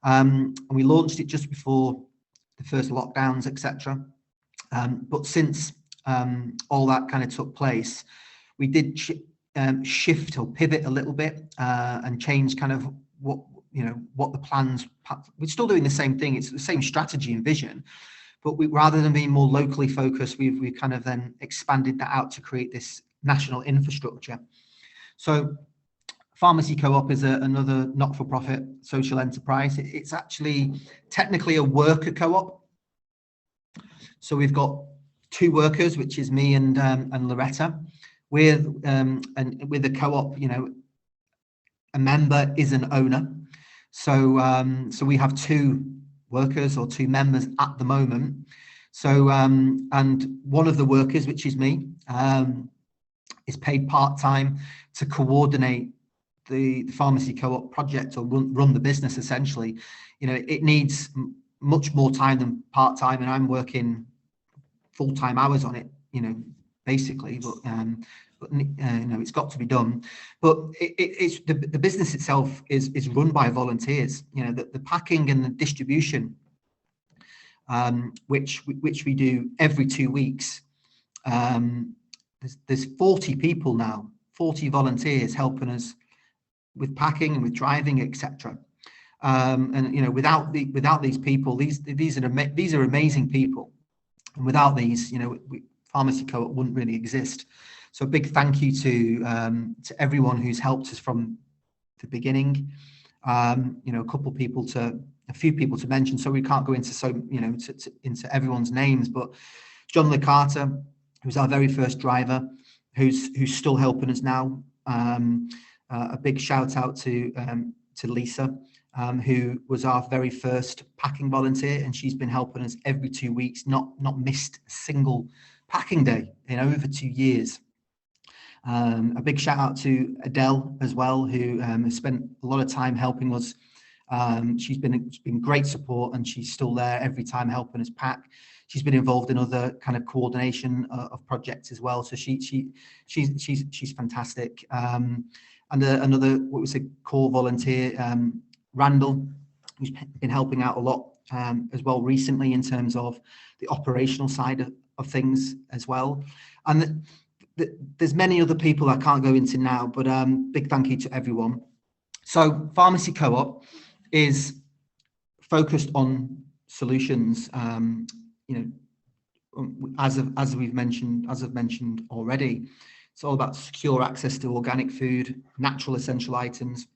A: and we launched it just before the first lockdowns, etc. But since all that kind of took place, we did shift or pivot a little bit and change kind of what the plans. We're still doing the same thing. It's the same strategy and vision, but rather than being more locally focused, we've kind of then expanded that out to create this national infrastructure. So Farmacy Co-op is another not-for-profit social enterprise. It's actually technically a worker co-op. So we've got 2 workers, which is me and Loretta. With the co-op, a member is an owner. So we have 2 workers or 2 members at the moment. So and one of the workers, which is me, is paid part-time to coordinate the Farmacy Co-op project, or run the business essentially. It needs much more time than part-time, and I'm working full-time hours on it, basically, but it's got to be done. But it's the business itself is run by volunteers. The packing and the distribution, which we do every 2 weeks. There's 40 people now, 40 volunteers helping us with packing and with driving, etc. And without these people, these are amazing people, and without these, Farmacy Co-op wouldn't really exist. So a big thank you to everyone who's helped us from the beginning. A few people to mention, so we can't go into into everyone's names, but John Licata, who's our very first driver, who's still helping us now. A big shout out to Lisa, who was our very first packing volunteer, and she's been helping us every 2 weeks, not missed a single packing day in over 2 years. A big shout out to Adele as well, who has spent a lot of time helping us. She's been great support, and she's still there every time helping us pack. She's been involved in other kind of coordination of projects as well. So she's fantastic. And another, what we say, core volunteer, Randall, who's been helping out a lot as well recently in terms of the operational side of things as well. And there's many other people I can't go into now, but big thank you to everyone. So Farmacy Co-op is focused on solutions. As I've mentioned already, it's all about secure access to organic food, natural essential items,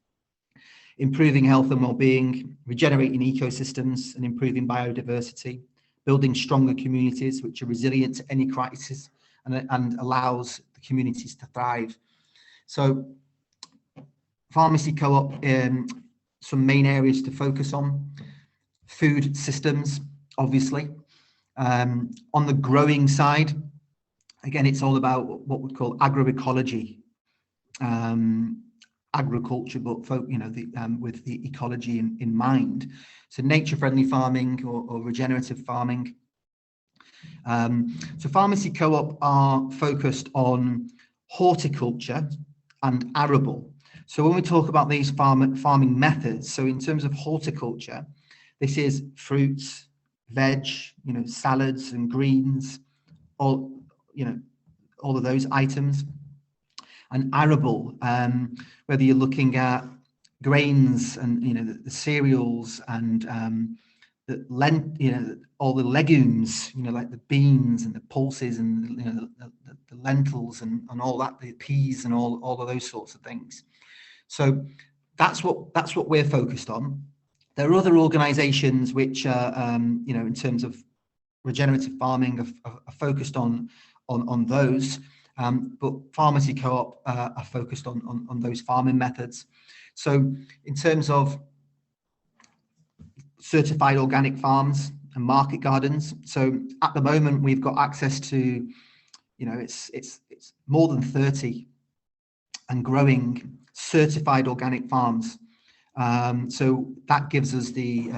A: improving health and well-being, regenerating ecosystems and improving biodiversity, building stronger communities which are resilient to any crisis and allows the communities to thrive. So Farmacy Co-op, some main areas to focus on: food systems, obviously. On the growing side, again, it's all about what we call agroecology, agriculture, but with the ecology in mind. So nature-friendly farming or regenerative farming. So Farmacy Co-op are focused on horticulture and arable. So when we talk about these farming methods, so in terms of horticulture, this is fruits, veg, salads and greens, all of those items. And arable, whether you're looking at grains and the cereals and all the legumes, like the beans and the pulses and the lentils and all that, the peas and all of those sorts of things. So that's what we're focused on. There are other organisations which are, in terms of regenerative farming, are focused on those. But Farmacy Co-op are focused on those farming methods. So in terms of certified organic farms and market gardens, so at the moment we've got access to, it's more than 30 and growing certified organic farms. So that gives us the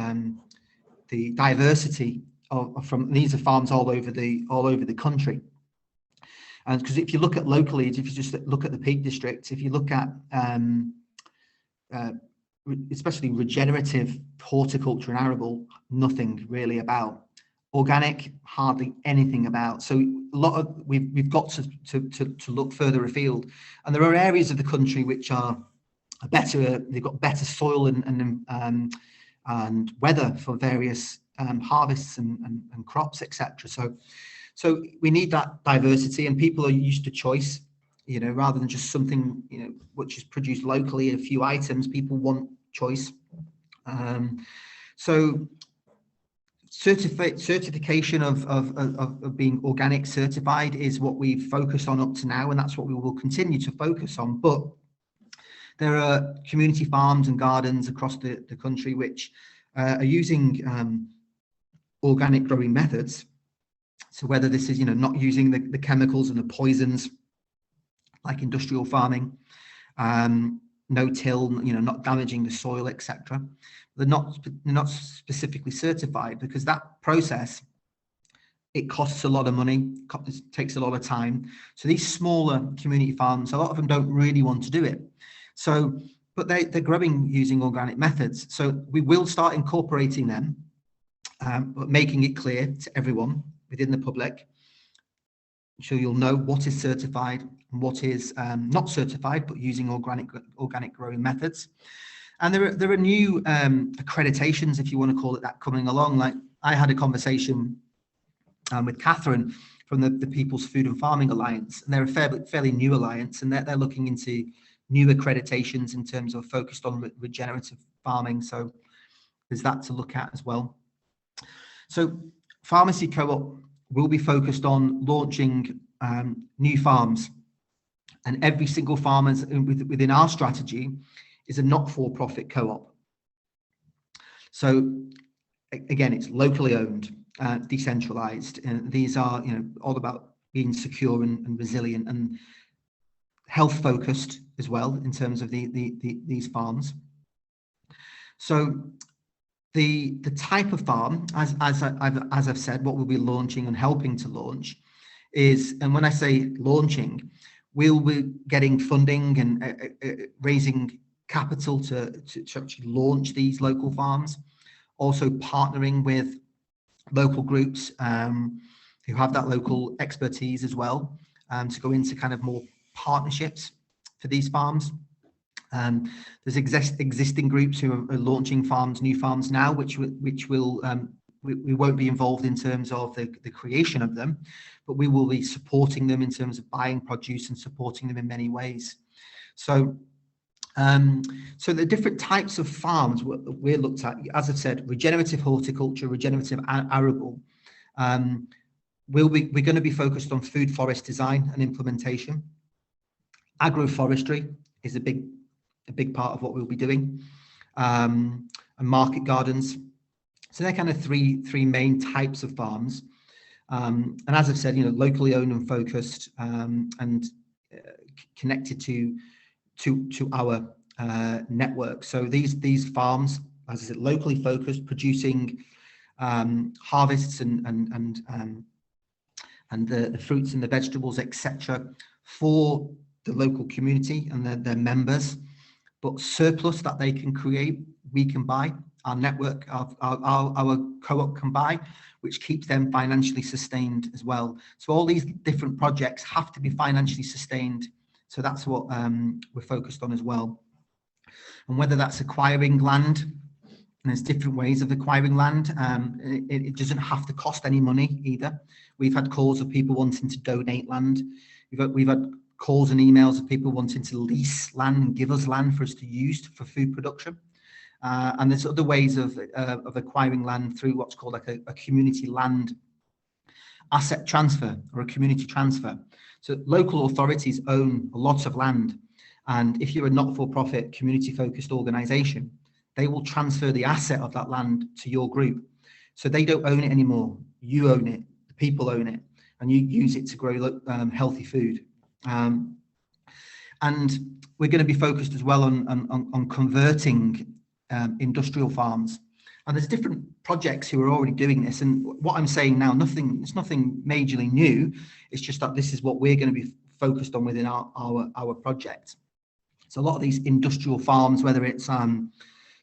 A: diversity from these are farms all over the country. And because if you look at locally, if you just look at the Peak District, if you look at especially regenerative horticulture and arable, nothing really about. Organic, hardly anything about. So a lot of we've got to look further afield, and there are areas of the country which are better. They've got better soil and weather for various harvests and crops, etc. So we need that diversity, and people are used to choice. Rather than just something which is produced locally, a few items. People want choice. So certification of being organic certified is what we've focused on up to now, and that's what we will continue to focus on. But there are community farms and gardens across the country which are using organic growing methods. So whether this is not using the chemicals and the poisons like industrial farming, no-till, not damaging the soil, etc. They're not specifically certified because that process, it costs a lot of money, it takes a lot of time. So these smaller community farms, a lot of them don't really want to do it. So, but they're growing using organic methods. So we will start incorporating them, but making it clear to everyone within the public, so you'll know what is certified and what is not certified, but using organic growing methods. And there are new accreditations, if you want to call it that, coming along. Like I had a conversation with Catherine from the People's Food and Farming Alliance, and they're a fairly new alliance, and they're looking into new accreditations in terms of focused on regenerative farming. So there's that to look at as well. So Farmacy Co-op will be focused on launching new farms, and every single farm within our strategy is a not-for-profit co-op. So again, it's locally owned, decentralized, and these are all about being secure and resilient and health focused as well in terms of these farms. So the type of farm, as I've said, what we'll be launching and helping to launch is, and when I say launching, we'll be getting funding and raising capital to actually launch these local farms, also partnering with local groups who have that local expertise as well, to go into kind of more partnerships for these farms. There's existing groups who are launching farms, new farms now, which will we won't be involved in terms of the creation of them, but we will be supporting them in terms of buying produce and supporting them in many ways. So so the different types of farms we're looked at, as I've said, regenerative horticulture, regenerative arable. We're going to be focused on food forest design and implementation. Agroforestry is a big part of what we'll be doing, and market gardens. So they're kind of three main types of farms. And as I've said, locally owned and focused, and connected to our network. So these farms, as I said, locally focused, producing harvests and the fruits and the vegetables, etc., for the local community and their members, but surplus that they can create, we can buy. Our network, our co-op can buy, which keeps them financially sustained as well. So all these different projects have to be financially sustained. So that's what we're focused on as well. And whether that's acquiring land And there's different ways of acquiring land. It doesn't have to cost any money either. We've had calls of people wanting to donate land. We've had calls and emails of people wanting to lease land and give us land for us to use for food production. And there's other ways of acquiring land through what's called like a community land asset transfer or a community transfer. So local authorities own a lot of land. And if you're a not-for-profit community-focused organisation, they will transfer the asset of that land to your group. So they don't own it anymore. You own it, the people own it, and you use it to grow healthy food. And we're going to be focused as well on converting industrial farms. And there's different projects who are already doing this. And what I'm saying now, it's nothing majorly new. It's just that this is what we're going to be focused on within our project. So a lot of these industrial farms, whether it's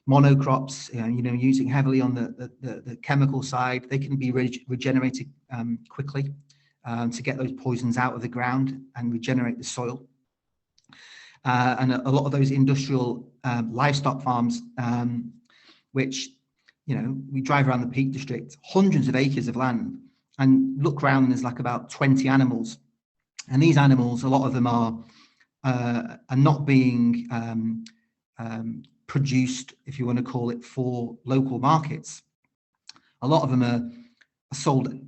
A: monocrops, using heavily on the chemical side, they can be regenerated quickly to get those poisons out of the ground and regenerate the soil. And a lot of those industrial livestock farms, which, we drive around the Peak District, hundreds of acres of land, and look around, there's like about 20 animals. And these animals, a lot of them are not being produced, if you want to call it, for local markets. A lot of them are sold and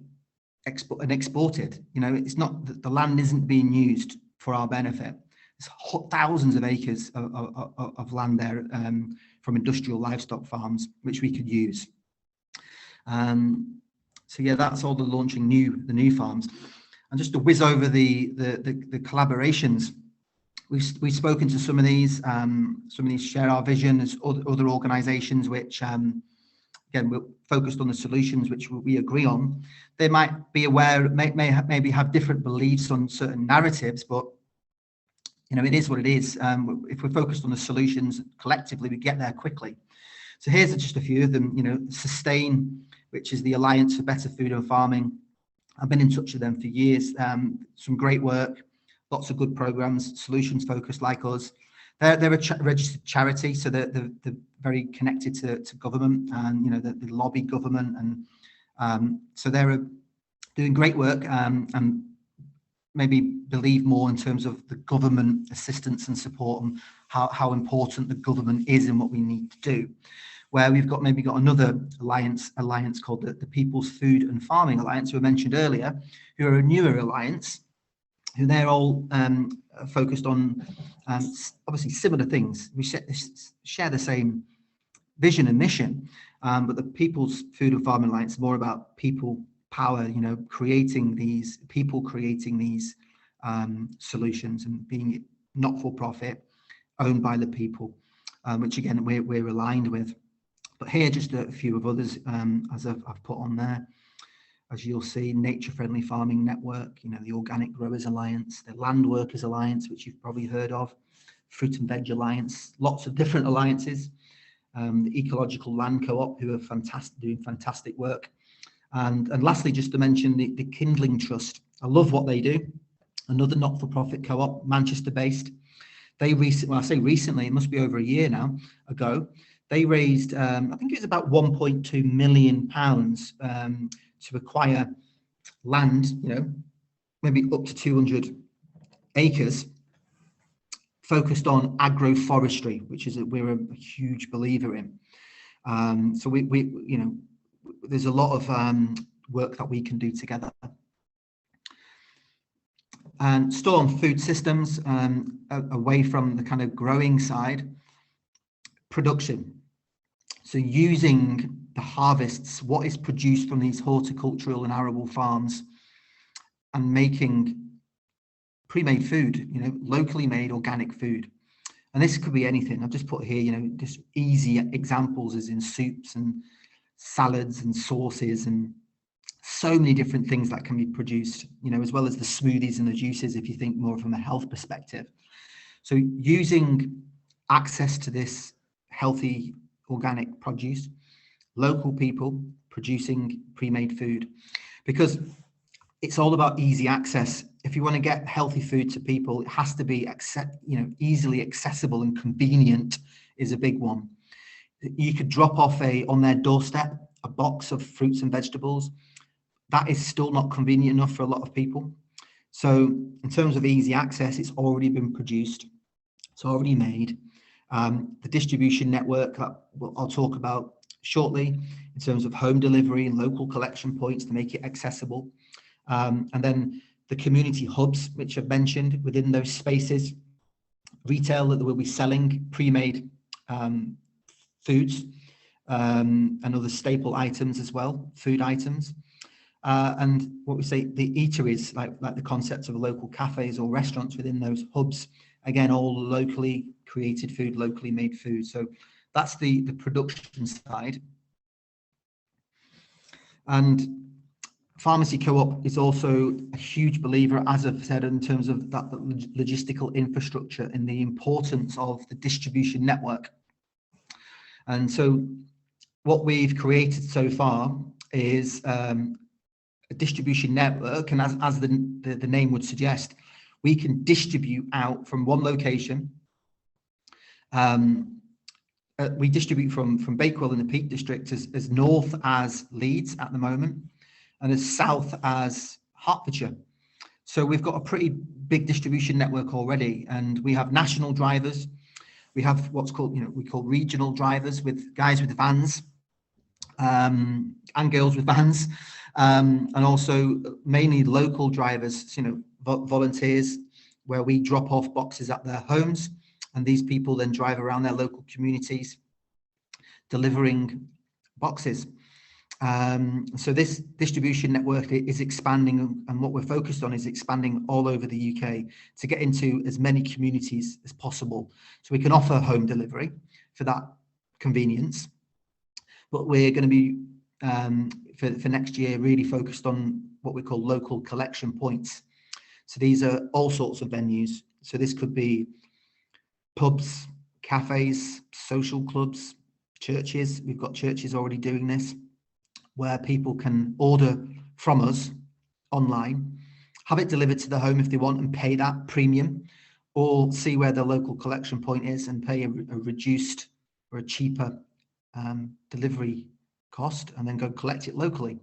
A: exported. It's not that the land isn't being used for our benefit. There's thousands of acres of land there from industrial livestock farms, which we could use. So yeah, that's all the launching the new farms. And just to whiz over the collaborations, we've spoken to some of these share our vision as other organisations which again we're focused on the solutions which we agree on. They might be aware, maybe have different beliefs on certain narratives, but it is what it is. If we're focused on the solutions collectively, we get there quickly. So here's just a few of them. Sustain, which is the Alliance for Better Food and Farming. I've been in touch with them for years. Some great work, lots of good programs, solutions focused like us. They're a registered charity, so they're very connected to government, and they lobby government, and so they're doing great work, and maybe believe more in terms of the government assistance and support, and how important the government is in what we need to do. Where we've got another alliance called the People's Food and Farming Alliance, who I mentioned earlier, who are a newer alliance, who they're all focused on obviously similar things. We share the same vision and mission, but the People's Food and Farming Alliance is more about people power, creating these solutions and being not for profit, owned by the people, which again we're aligned with. But here just a few of others, as I've put on there. As you'll see, Nature Friendly Farming Network, the Organic Growers Alliance, the Land Workers Alliance, which you've probably heard of, Fruit and Veg Alliance, lots of different alliances. The Ecological Land Co-op, who are doing fantastic work. And lastly, just to mention the Kindling Trust. I love what they do. Another not-for-profit co-op, Manchester-based. They recently, I say recently, it must be over a year now ago, they raised, I think it was about £1.2 million to acquire land, maybe up to 200 acres, focused on agroforestry, which is we're a huge believer in. So we there's a lot of work that we can do together. And still on food systems, away from the kind of growing side, production. So using the harvests, what is produced from these horticultural and arable farms, and making pre-made food, locally made organic food. And this could be anything. I've just put here, just easy examples as in soups and salads and sauces and so many different things that can be produced, as well as the smoothies and the juices, if you think more from a health perspective. So using access to this healthy organic produce, local people producing pre-made food, because it's all about easy access. If you want to get healthy food to people, it has to be easily accessible, and convenient is a big one. you could drop off on their doorstep a box of fruits and vegetables. That is still not convenient enough for a lot of people. So in terms of easy access, it's already been produced, it's already made. The distribution network that I'll talk about shortly in terms of home delivery and local collection points to make it accessible. And then the community hubs, which I've mentioned within those spaces, retail that will be selling pre-made foods and other staple items as well, food items. And what we say, the eateries, like the concept of local cafes or restaurants within those hubs, again, all locally created food, locally made food. So that's the production side. And Farmacy Co-op is also a huge believer, as I've said, in terms of that logistical infrastructure and the importance of the distribution network. And so what we've created so far is a distribution network, and as the name would suggest, we can distribute out from one location. We distribute from Bakewell in the Peak District as north as Leeds at the moment, and as south as Hertfordshire. So we've got a pretty big distribution network already, and we have national drivers. We have what's called, we call regional drivers, with guys with vans and girls with vans, and also mainly local drivers, volunteers, where we drop off boxes at their homes, and these people then drive around their local communities delivering boxes. So this distribution network is expanding, and what we're focused on is expanding all over the UK to get into as many communities as possible. So we can offer home delivery for that convenience, but we're going to be, for next year, really focused on what we call local collection points. So these are all sorts of venues. So this could be pubs, cafes, social clubs, churches. We've got churches already doing this, where people can order from us online, have it delivered to the home if they want, and pay that premium, or see where the local collection point is and pay a reduced or a cheaper delivery cost, and then go collect it locally.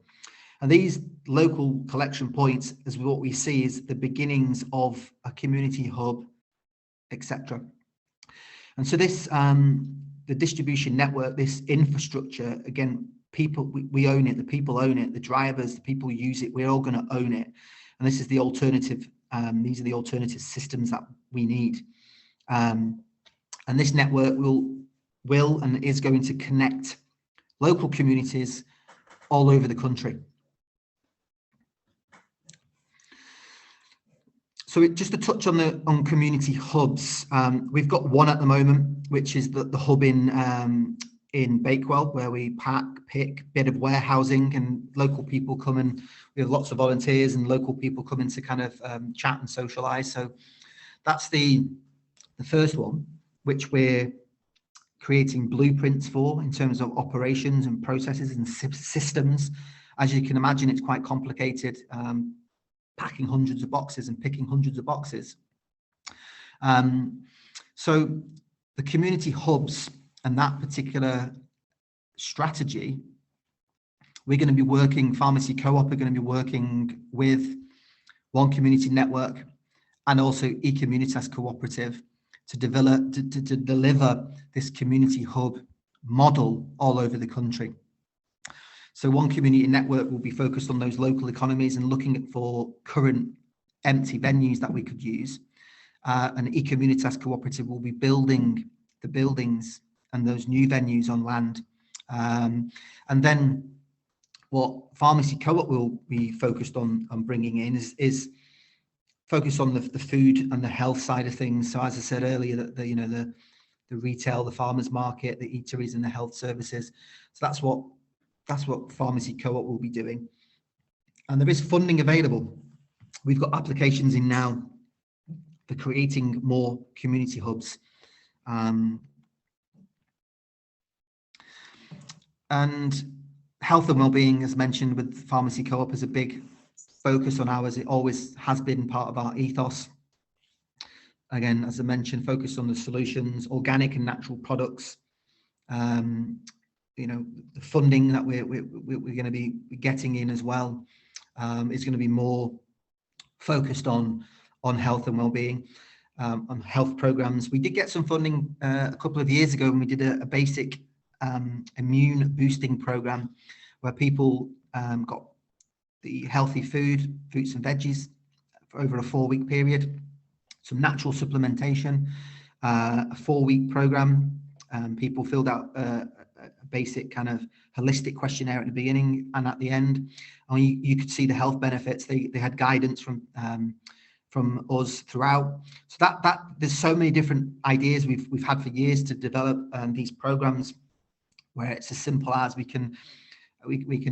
A: And these local collection points, is what we see is the beginnings of a community hub, etc. And so this, the distribution network, this infrastructure, again, people, we own it, the people own it, the drivers, the people use it, we're all going to own it. And this is the alternative, these are the alternative systems that we need. And this network will and is going to connect local communities all over the country. So just to touch on community hubs, we've got one at the moment, which is the hub in Bakewell, where we pack, pick, bit of warehousing, and local people come, and we have lots of volunteers and local people come in to kind of chat and socialise. So that's the first one, which we're creating blueprints for in terms of operations and processes and systems. As you can imagine, it's quite complicated, packing hundreds of boxes and picking hundreds of boxes. So the community hubs and that particular strategy, we're going to be working, Farmacy Co-op are going to be working with One Community Network and also Ecommunitas Cooperative to develop, to deliver this community hub model all over the country. So One Community Network will be focused on those local economies and looking for current empty venues that we could use. And Ecommunitas Cooperative will be building the buildings and those new venues on land. And then what Farmacy Co-op will be focused on bringing in is focus on the food and the health side of things. So as I said earlier, the retail, the farmers market, the eateries, and the health services. So that's what Farmacy Co-op will be doing. And there is funding available. We've got applications in now for creating more community hubs. And health and well-being, as mentioned, with Farmacy Co-op, is a big focus on ours. It always has been part of our ethos. Again, as I mentioned, focus on the solutions, organic and natural products, You know, the funding that we're going to be getting in as well is going to be more focused on health and well-being, on health programs. We did get some funding a couple of years ago when we did a basic immune boosting program where people got the healthy food, fruits and veggies for over a 4-week period, some natural supplementation, a 4-week program. People filled out a basic kind of holistic questionnaire at the beginning and at the end, and you could see the health benefits. They had guidance from us throughout. So that there's so many different ideas we've had for years to develop these programs where it's as simple as we can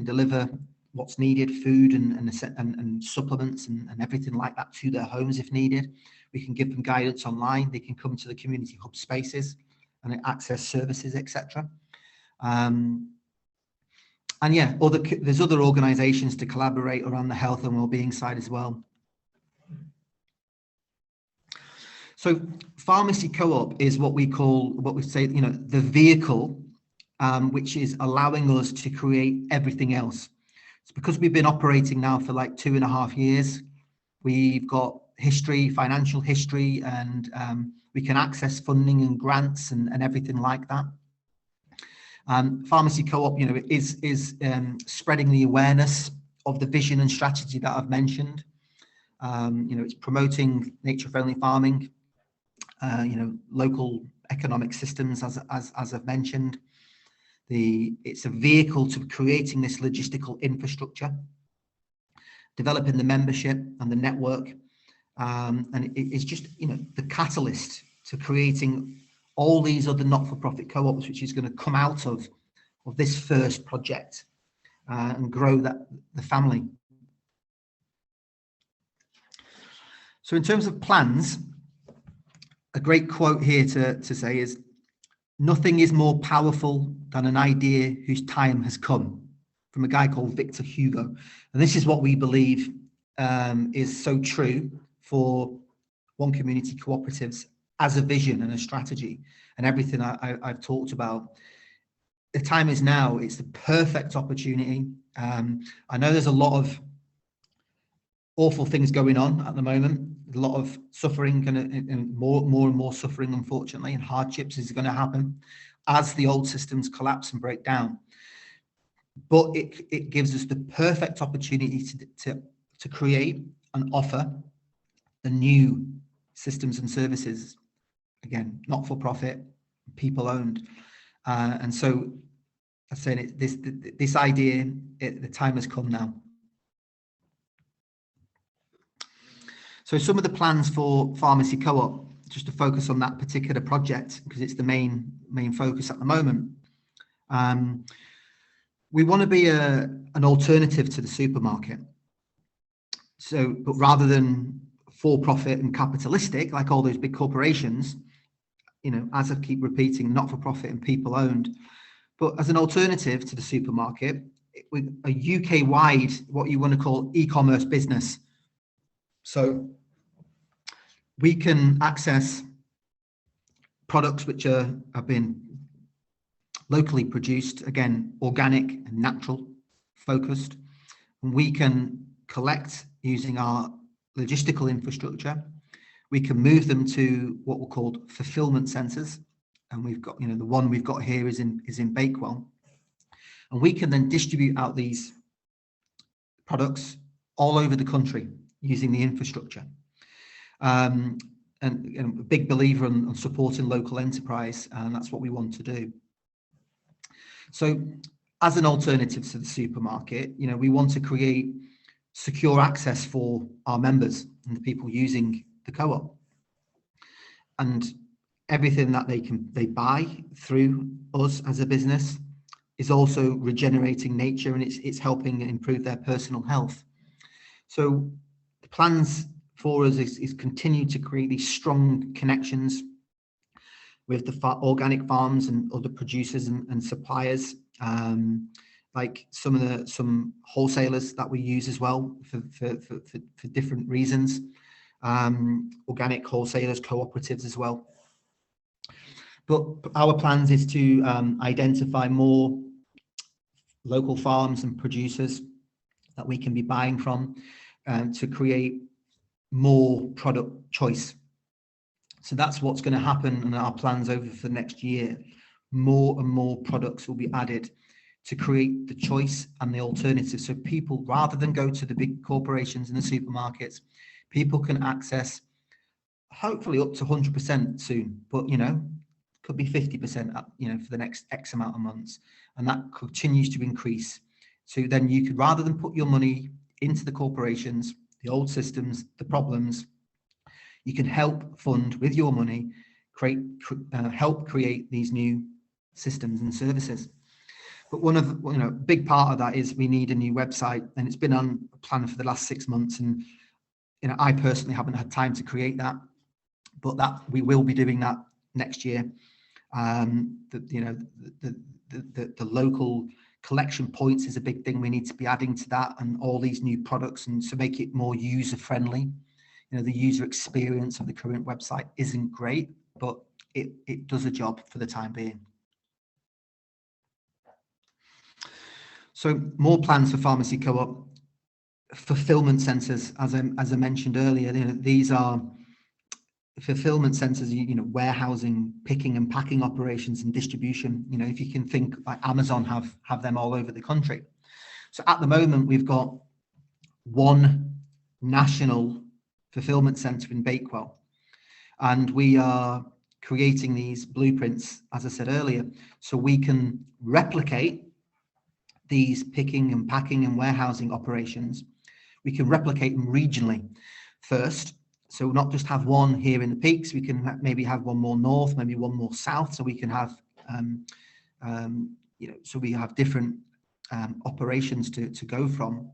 A: deliver what's needed, food and supplements and everything like that to their homes if needed. We can give them guidance online. They can come to the community hub spaces and access services, etc. And yeah, there's other organisations to collaborate around the health and wellbeing side as well. So Farmacy Co-op is what we say, you know, the vehicle which is allowing us to create everything else. It's because we've been operating now for like 2.5 years. We've got history, financial history, and we can access funding and grants and everything like that. Farmacy Co-op, you know, is spreading the awareness of the vision and strategy that I've mentioned. You know, it's promoting nature-friendly farming, you know, local economic systems, as I've mentioned. It's a vehicle to creating this logistical infrastructure, developing the membership and the network, and it's just, you know, the catalyst to creating all these other not-for-profit co-ops, which is going to come out of this first project and grow the family. So in terms of plans, a great quote here to say is, "Nothing is more powerful than an idea whose time has come," from a guy called Victor Hugo. And this is what we believe is so true for One Community Cooperatives as a vision and a strategy and everything I've talked about. The time is now. It's the perfect opportunity. I know there's a lot of awful things going on at the moment, a lot of suffering and more and more suffering, unfortunately, and hardships is going to happen as the old systems collapse and break down. But it gives us the perfect opportunity to create and offer the new systems and services, again, not for profit, people owned. And so I'm saying this idea, the time has come now. So some of the plans for Farmacy Co-op, just to focus on that particular project, because it's the main focus at the moment. We want to be an alternative to the supermarket. So, but rather than for-profit and capitalistic, like all those big corporations, you know, as I keep repeating, not-for-profit and people-owned, but as an alternative to the supermarket, with a UK-wide, what you want to call e-commerce business. So we can access products which have been locally produced, again, organic and natural focused. And we can collect using our logistical infrastructure. We can move them to what we're called fulfillment centers. And we've got, you know, the one we've got here is in Bakewell. And we can then distribute out these products all over the country using the infrastructure. And a big believer on supporting local enterprise, and that's what we want to do. So as an alternative to the supermarket, you know, we want to create secure access for our members and the people using the co-op. And everything that they buy through us as a business is also regenerating nature, and it's helping improve their personal health. So the plans for us is continue to create these strong connections with the organic farms and other producers and suppliers, like some wholesalers that we use as well for different reasons, organic wholesalers, cooperatives as well. But our plans is to identify more local farms and producers that we can be buying from to create more product choice. So that's what's going to happen in our plans over for the next year. More and more products will be added to create the choice and the alternative. So people, rather than go to the big corporations and the supermarkets, people can access hopefully up to 100% soon, but could be 50% for the next X amount of months. And that continues to increase. So then you could, rather than put your money into the corporations, the old systems, the problems, you can help fund with your money, help create these new systems and services. But one of the, big part of that is we need a new website, and it's been on a plan for the last 6 months. And I personally haven't had time to create that, but that we will be doing that next year. The local collection points is a big thing. We need to be adding to that, and all these new products, and to make it more user friendly. The user experience of the current website isn't great, but it does a job for the time being. So more plans for Farmacy Co-op. Fulfillment centres, as I mentioned earlier, these are fulfillment centres, warehousing, picking and packing operations and distribution. If you can think, like Amazon have them all over the country. So at the moment, we've got one national fulfillment centre in Bakewell, and we are creating these blueprints, as I said earlier, so we can replicate these picking and packing and warehousing operations. We can replicate them regionally first. So not just have one here in the peaks, we can maybe have one more north, maybe one more south, so we can have, so we have different operations to go from.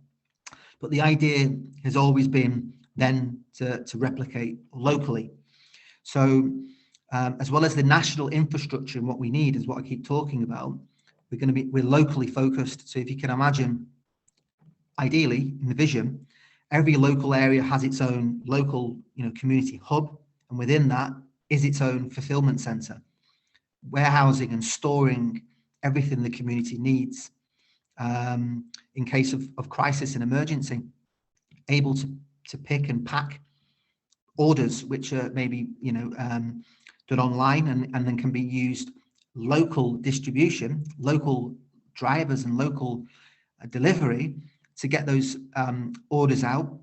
A: But the idea has always been then to replicate locally. So as well as the national infrastructure, and what we need is what I keep talking about, we're locally focused. So if you can imagine, ideally in the vision, every local area has its own local, community hub, and within that is its own fulfillment center, warehousing and storing everything the community needs in case of crisis and emergency, able to pick and pack orders which are maybe done online and then can be used local distribution, local drivers and local delivery to get those orders out.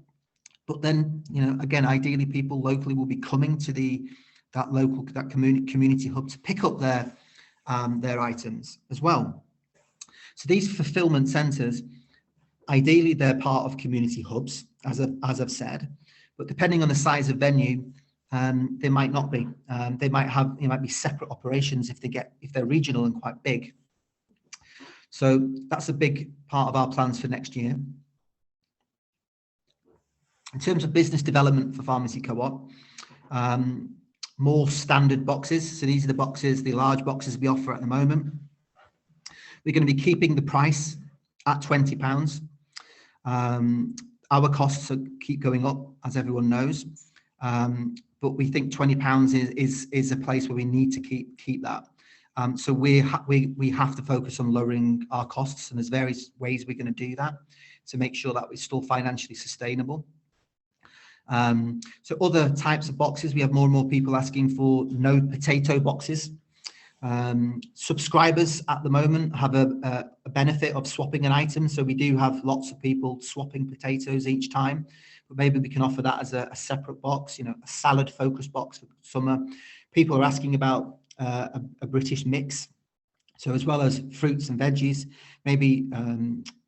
A: But then, again, ideally people locally will be coming to that community hub to pick up their items as well. So these fulfillment centers, ideally they're part of community hubs, as I've said, but depending on the size of venue, they might not be. They might be separate operations if they're regional and quite big. So that's a big part of our plans for next year. In terms of business development for Farmacy Co-op, more standard boxes. So these are the large boxes we offer at the moment. We're going to be keeping the price at £20. Our costs keep going up, as everyone knows, but we think £20 is a place where we need to keep that. So we have to focus on lowering our costs, and there's various ways we're going to do that to make sure that we're still financially sustainable. So other types of boxes, we have more and more people asking for no potato boxes. Subscribers at the moment have a benefit of swapping an item, so we do have lots of people swapping potatoes each time, but maybe we can offer that as a separate box, a salad focused box for summer. People are asking about a British mix, so as well as fruits and veggies, maybe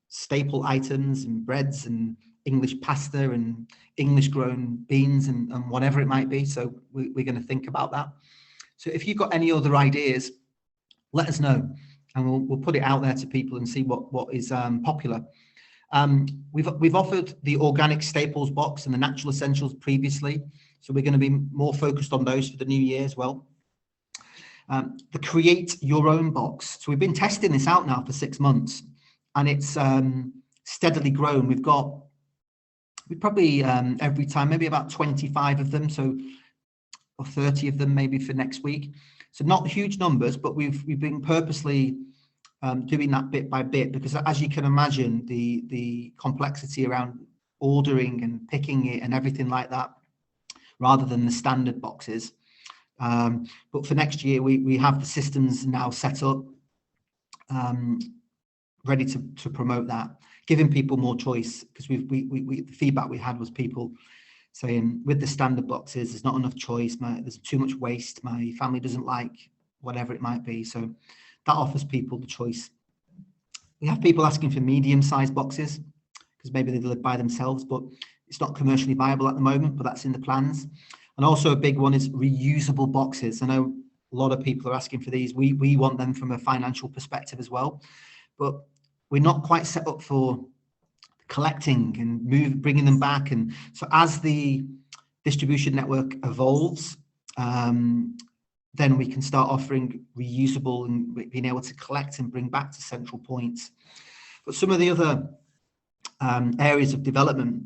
A: staple items and breads and English pasta and English grown beans and whatever it might be. So we're going to think about that. So if you've got any other ideas, let us know, and we'll put it out there to people and see what is popular. We've offered the organic staples box and the natural essentials previously, so we're going to be more focused on those for the new year as well. The create your own box. So we've been testing this out now for 6 months, and it's steadily grown. We probably every time maybe about 25 of them. So or 30 of them maybe for next week. So not huge numbers, but we've been purposely doing that bit by bit, because as you can imagine, the complexity around ordering and picking it and everything like that, rather than the standard boxes. But for next year, we have the systems now set up, ready to promote that, giving people more choice, because the feedback we had was people saying, with the standard boxes, there's not enough choice, there's too much waste, my family doesn't like whatever it might be. So that offers people the choice. We have people asking for medium-sized boxes, because maybe they live by themselves, but it's not commercially viable at the moment, but that's in the plans. And also a big one is reusable boxes. I know a lot of people are asking for these. We want them from a financial perspective as well, but we're not quite set up for collecting and bringing them back. And so as the distribution network evolves, then we can start offering reusable and being able to collect and bring back to central points. But some of the other areas of development,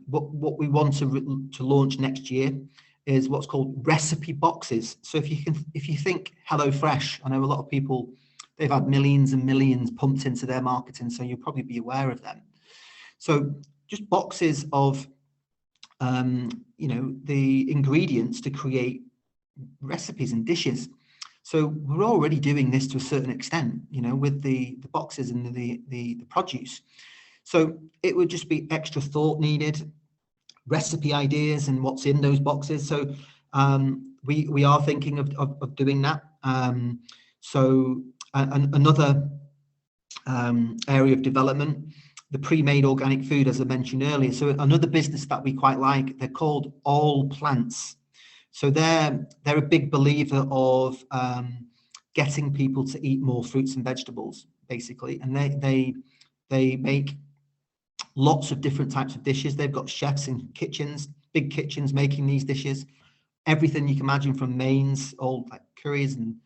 A: what we want to launch next year is what's called recipe boxes. So if you think HelloFresh, I know a lot of people, they've had millions and millions pumped into their marketing, so you'll probably be aware of them. So just boxes of the ingredients to create recipes and dishes. So we're already doing this to a certain extent, with the boxes and the produce. So it would just be extra thought needed, recipe ideas and what's in those boxes. So we are thinking of doing that. Another area of development, the pre-made organic food, as I mentioned earlier. So another business that we quite like, they're called All Plants. So they're a big believer of getting people to eat more fruits and vegetables, basically. And they make lots of different types of dishes. They've got chefs in kitchens, big kitchens, making these dishes. Everything you can imagine, from mains, all like curries and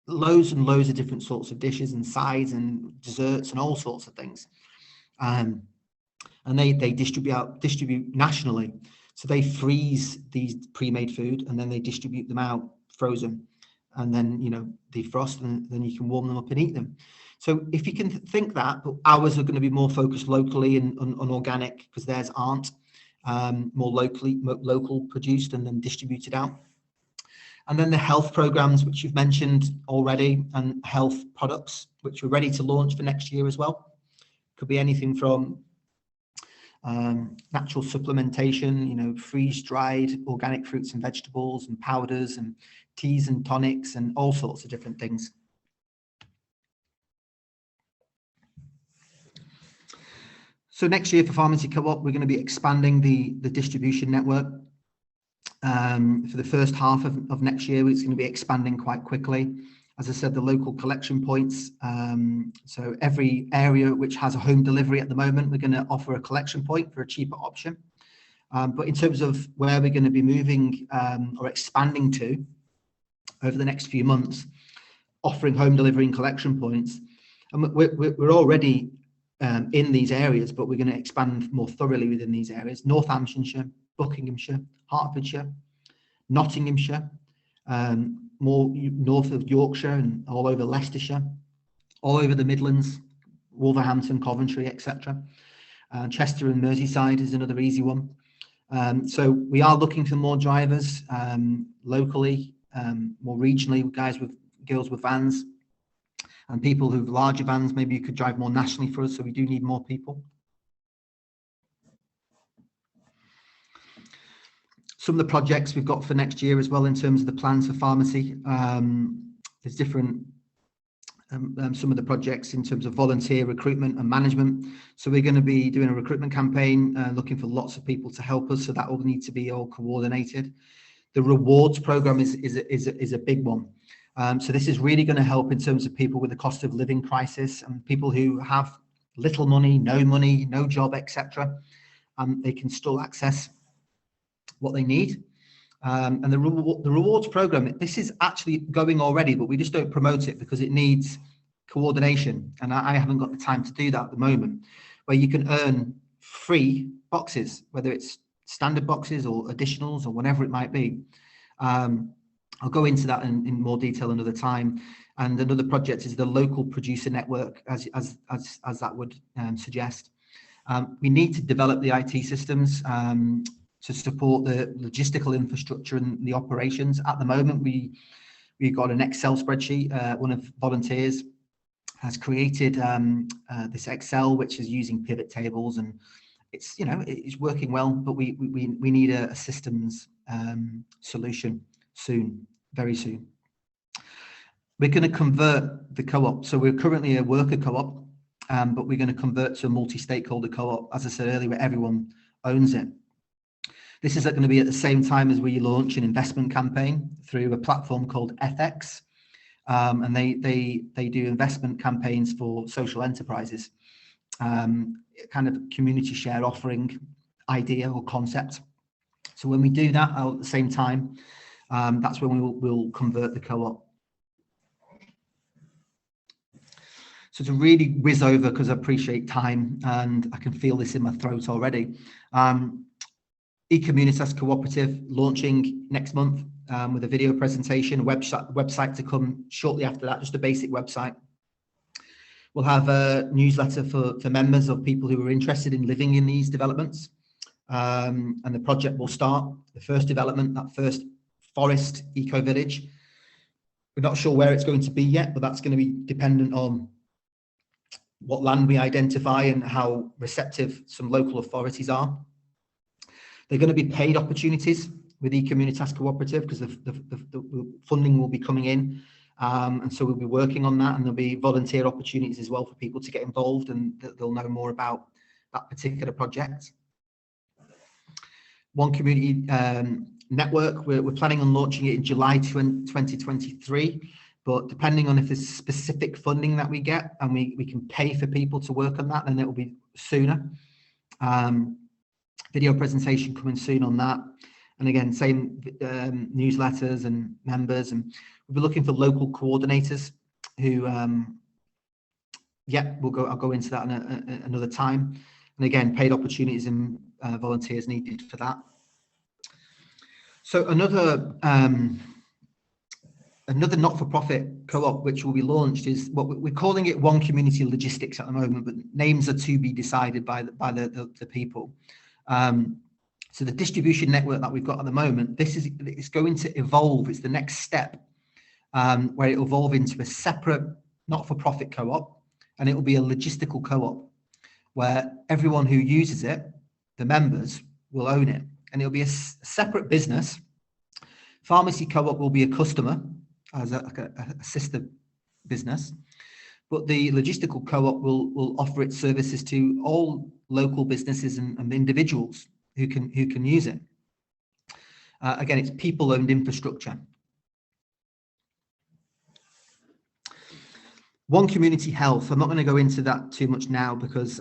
A: loads and loads of different sorts of dishes and sides and desserts and all sorts of things. And they distribute nationally. So they freeze these pre-made food and then they distribute them out frozen, and then defrost, and then you can warm them up and eat them. So if you can think that, but ours are going to be more focused locally and on organic, because theirs aren't, more local produced and then distributed out. And then the health programs, which you've mentioned already, and health products, which we're ready to launch for next year as well. Could be anything from natural supplementation, freeze-dried organic fruits and vegetables and powders and teas and tonics and all sorts of different things. So next year for Farmacy Co-op, we're going to be expanding the distribution network. For the first half of next year, it's going to be expanding quite quickly. As I said, the local collection points. So every area which has a home delivery at the moment, we're going to offer a collection point for a cheaper option. But in terms of where we're going to be moving or expanding to over the next few months, offering home delivery and collection points, and we're already in these areas, but we're going to expand more thoroughly within these areas: Northamptonshire, Buckinghamshire, Hertfordshire, Nottinghamshire, more north of Yorkshire and all over Leicestershire, all over the Midlands, Wolverhampton, Coventry, etc. Chester and Merseyside is another easy one. So we are looking for more drivers locally, more regionally, girls with vans, and people who have larger vans. Maybe you could drive more nationally for us, so we do need more people. Some of the projects we've got for next year as well, in terms of the plans for pharmacy, there's different, some of the projects in terms of volunteer recruitment and management. So we're going to be doing a recruitment campaign, looking for lots of people to help us. So that will need to be all coordinated. The rewards program is a big one. So this is really going to help in terms of people with the cost of living crisis and people who have little money, no job, etc. They can still access what they need. And the rewards program, this is actually going already, but we just don't promote it because it needs coordination, and I haven't got the time to do that at the moment, where you can earn free boxes, whether it's standard boxes or additionals or whatever it might be. I'll go into that in more detail another time. And another project is the local producer network, as that would suggest. We need to develop the IT systems to support the logistical infrastructure and the operations. At the moment, we've got an Excel spreadsheet. One of volunteers has created this Excel, which is using pivot tables, and it's working well. But we need a systems solution soon, very soon. We're going to convert the co-op. So we're currently a worker co-op, but we're going to convert to a multi-stakeholder co-op, as I said earlier, where everyone owns it. This is going to be at the same time as we launch an investment campaign through a platform called FX. And they do investment campaigns for social enterprises, kind of community share offering idea or concept. So when we do that at the same time, that's when we'll convert the co-op. So to really whiz over, because I appreciate time and I can feel this in my throat already. Ecommunitas Cooperative launching next month with a video presentation, a website to come shortly after that, just a basic website. We'll have a newsletter for members of people who are interested in living in these developments. And the project will start, the first development, that first forest eco village. We're not sure where it's going to be yet, but that's going to be dependent on what land we identify and how receptive some local authorities are. They're going to be paid opportunities with Ecommunitas Cooperative because the funding will be coming in. And so we'll be working on that, and there'll be volunteer opportunities as well for people to get involved, and they'll know more about that particular project. One community network, we're planning on launching it in July 2023. But depending on if there's specific funding that we get and we can pay for people to work on that, then it will be sooner. Video presentation coming soon on that. And again, same newsletters and members. And we'll be looking for local coordinators who, I'll go into that another time. And again, paid opportunities and volunteers needed for that. So another not-for-profit co-op which will be launched is what we're calling it One Community Logistics at the moment, but names are to be decided by the people. So the distribution network that we've got at the moment, it's going to evolve. It's the next step where it will evolve into a separate not-for-profit co-op, and it will be a logistical co-op where everyone who uses it, the members, will own it, and it'll be a separate business. Farmacy Co-op will be a customer as a sister business, but the logistical co-op will offer its services to all local businesses and individuals who can use it. Again, it's people-owned infrastructure. One Community Health, I'm not going to go into that too much now because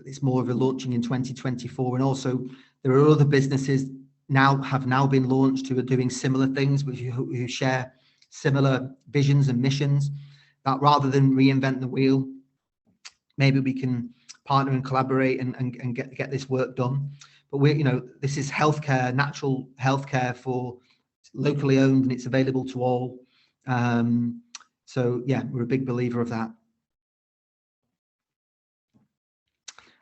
A: it's more of a launching in 2024, and also there are other businesses have now been launched who are doing similar things, who share similar visions and missions, that rather than reinvent the wheel, maybe we can partner and collaborate and get this work done. But this is healthcare, natural healthcare for locally owned, and it's available to all. So yeah, we're a big believer of that.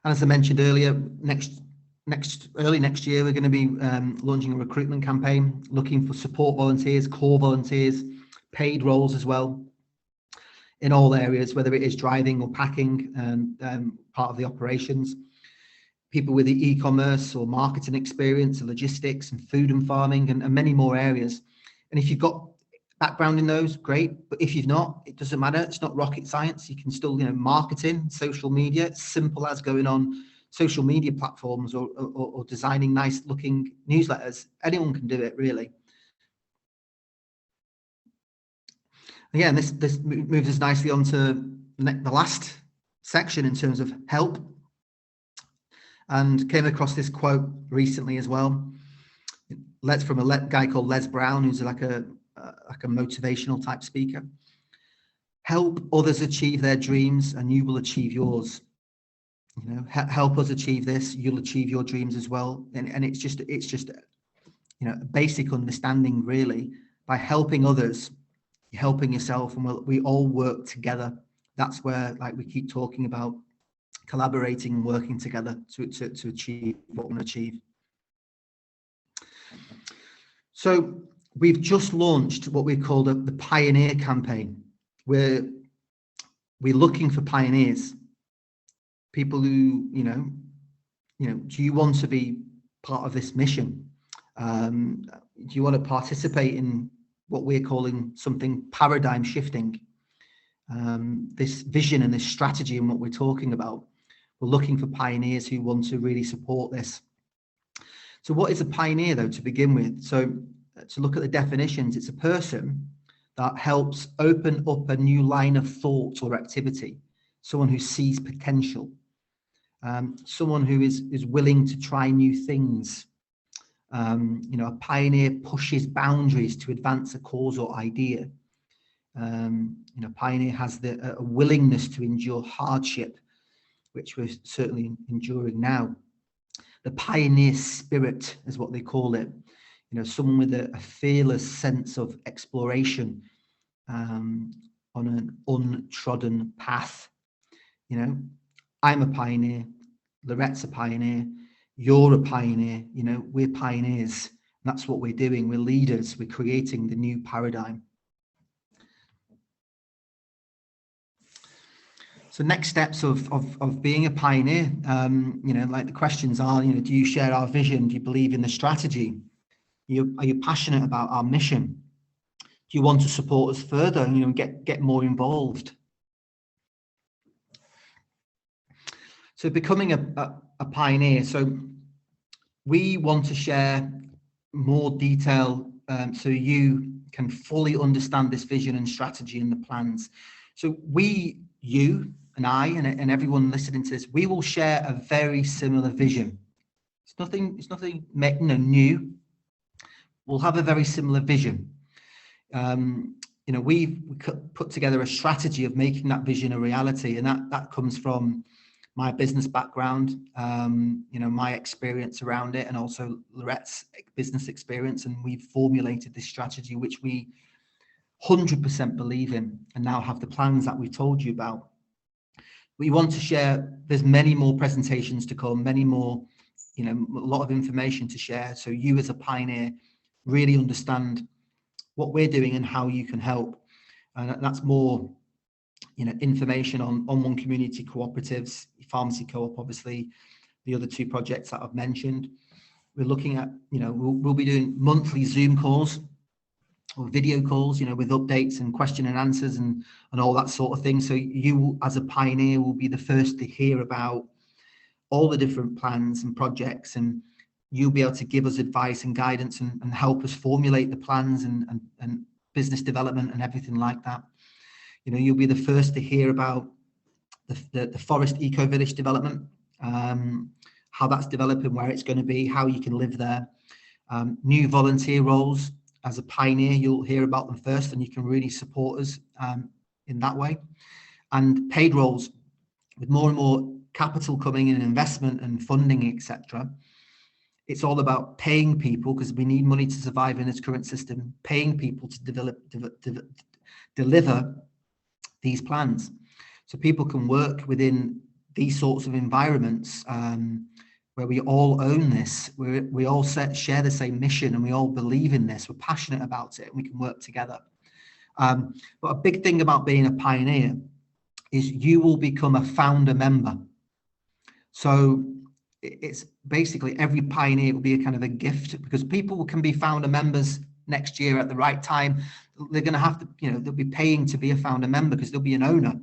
A: And as I mentioned earlier, early next year, we're going to be launching a recruitment campaign, looking for support volunteers, core volunteers, paid roles as well, in all areas, whether it is driving or packing and part of the operations, people with the e-commerce or marketing experience, logistics and food and farming, and many more areas. And if you've got background in those, great. But if you've not, it doesn't matter. It's not rocket science. You can still, marketing, social media, it's simple as going on social media platforms or designing nice looking newsletters. Anyone can do it, really. Again, this moves us nicely onto the last section in terms of help, and came across this quote recently as well. From a guy called Les Brown, who's like a motivational type speaker. Help others achieve their dreams and you will achieve yours. you know, help us achieve this, you'll achieve your dreams as well. And it's just you know, a basic understanding really. By helping others, you're helping yourself, and we all work together. That's where, like we keep talking about, collaborating and working together to achieve what we want to achieve. So we've just launched what we call the Pioneer campaign. We're looking for pioneers, people who, you know, do you want to be part of this mission? Do you want to participate in what we're calling something paradigm shifting? This vision and this strategy and what we're talking about. We're looking for pioneers who want to really support this. So what is a pioneer, though, to begin with? So to look at the definitions, it's a person that helps open up a new line of thought or activity, someone who sees potential, someone who is willing to try new things. You know, a pioneer pushes boundaries to advance a cause or idea. You know, pioneer has a willingness to endure hardship, which we're certainly enduring now. The pioneer spirit is what they call it. You know, someone with a fearless sense of exploration on an untrodden path. You know, I'm a pioneer, Lorette's a pioneer, you're a pioneer, you know, we're pioneers. And that's what we're doing. We're leaders. We're creating the new paradigm. So next steps of being a pioneer, you know, like the questions are, you know, do you share our vision? Do you believe in the strategy? Are you passionate about our mission? Do you want to support us further and, you know, get more involved? So becoming a pioneer. So we want to share more detail so you can fully understand this vision and strategy and the plans. So you and I and everyone listening to this, we will share a very similar vision. It's nothing new. We'll have a very similar vision. You know, we put together a strategy of making that vision a reality, and that comes from my business background, you know, my experience around it, and also Lorette's business experience. And we've formulated this strategy, which we 100% believe in, and now have the plans that we told you about. We want to share, there's many more presentations to come, many more, you know, a lot of information to share. So you as a pioneer really understand what we're doing and how you can help. And that's more, you know, information on Community Co-operatives, Farmacy Co-op, obviously, the other two projects that I've mentioned. We're looking at, you know, we'll be doing monthly Zoom calls or video calls, you know, with updates and question and answers and all that sort of thing. So you as a pioneer will be the first to hear about all the different plans and projects, and you'll be able to give us advice and guidance and help us formulate the plans and business development and everything like that. You know, you'll be the first to hear about the forest eco village development, how that's developing, where it's going to be, how you can live there. New volunteer roles. As a pioneer, you'll hear about them first, and you can really support us in that way. And paid roles, with more and more capital coming in, investment and funding, etc. It's all about paying people, because we need money to survive in this current system, paying people to deliver these plans. So people can work within these sorts of environments where we all own this, we all share the same mission, and we all believe in this, we're passionate about it, and we can work together. But a big thing about being a pioneer is you will become a founder member. So it's basically every pioneer will be a kind of a gift, because people can be founder members next year at the right time. They're going to have to, you know, they'll be paying to be a founder member because they'll be an owner.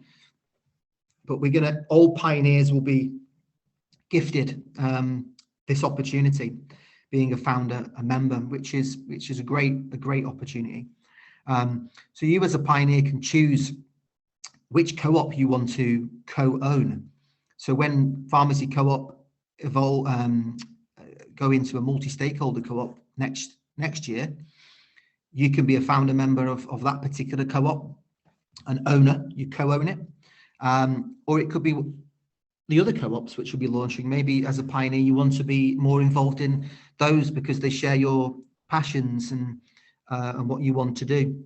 A: But all pioneers will be gifted this opportunity, being a founder, a member, which is a great opportunity. So you as a pioneer can choose which co-op you want to co-own. So when Farmacy Co-op go into a multi-stakeholder co-op next year, you can be a founder member of that particular co-op, an owner, you co-own it, or it could be the other co-ops which will be launching. Maybe as a pioneer, you want to be more involved in those because they share your passions and what you want to do.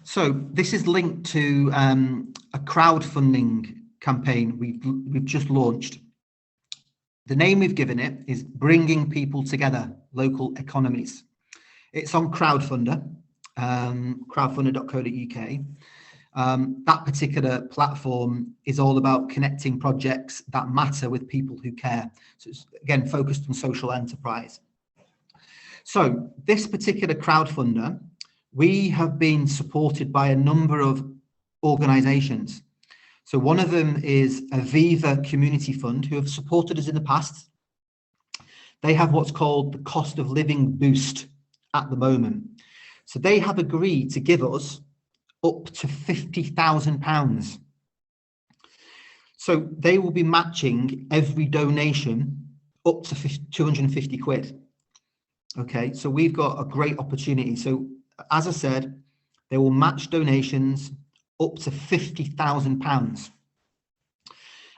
A: So this is linked to a crowdfunding campaign we've just launched. The name we've given it is Bringing People Together, Local Economies. It's on Crowdfunder, crowdfunder.co.uk. That particular platform is all about connecting projects that matter with people who care. So it's, again, focused on social enterprise. So this particular crowdfunder, we have been supported by a number of organizations. So one of them is Aviva Community Fund, who have supported us in the past. They have what's called the cost of living boost at the moment. So they have agreed to give us up to £50,000. So they will be matching every donation up to 250 quid. Okay, so we've got a great opportunity. So as I said, they will match donations up to £50,000.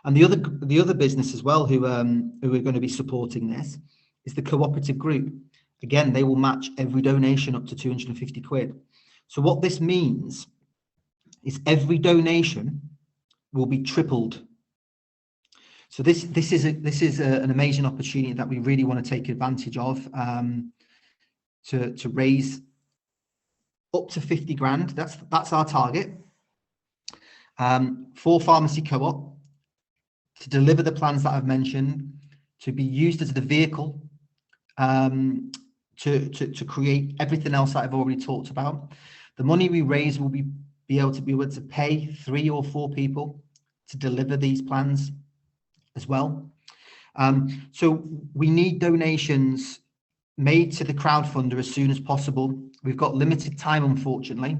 A: And the other business as well who are going to be supporting this is the cooperative group. Again, they will match every donation up to 250 quid. So what this means is every donation will be tripled. So this is an amazing opportunity that we really want to take advantage of, to raise up to 50 grand. That's our target, for Farmacy Co-op, to deliver the plans that I've mentioned, to be used as the vehicle to create everything else that I've already talked about. The money we raise will be able to pay 3 or 4 people to deliver these plans as well. So we need donations made to the crowdfunder as soon as possible. We've got limited time, unfortunately,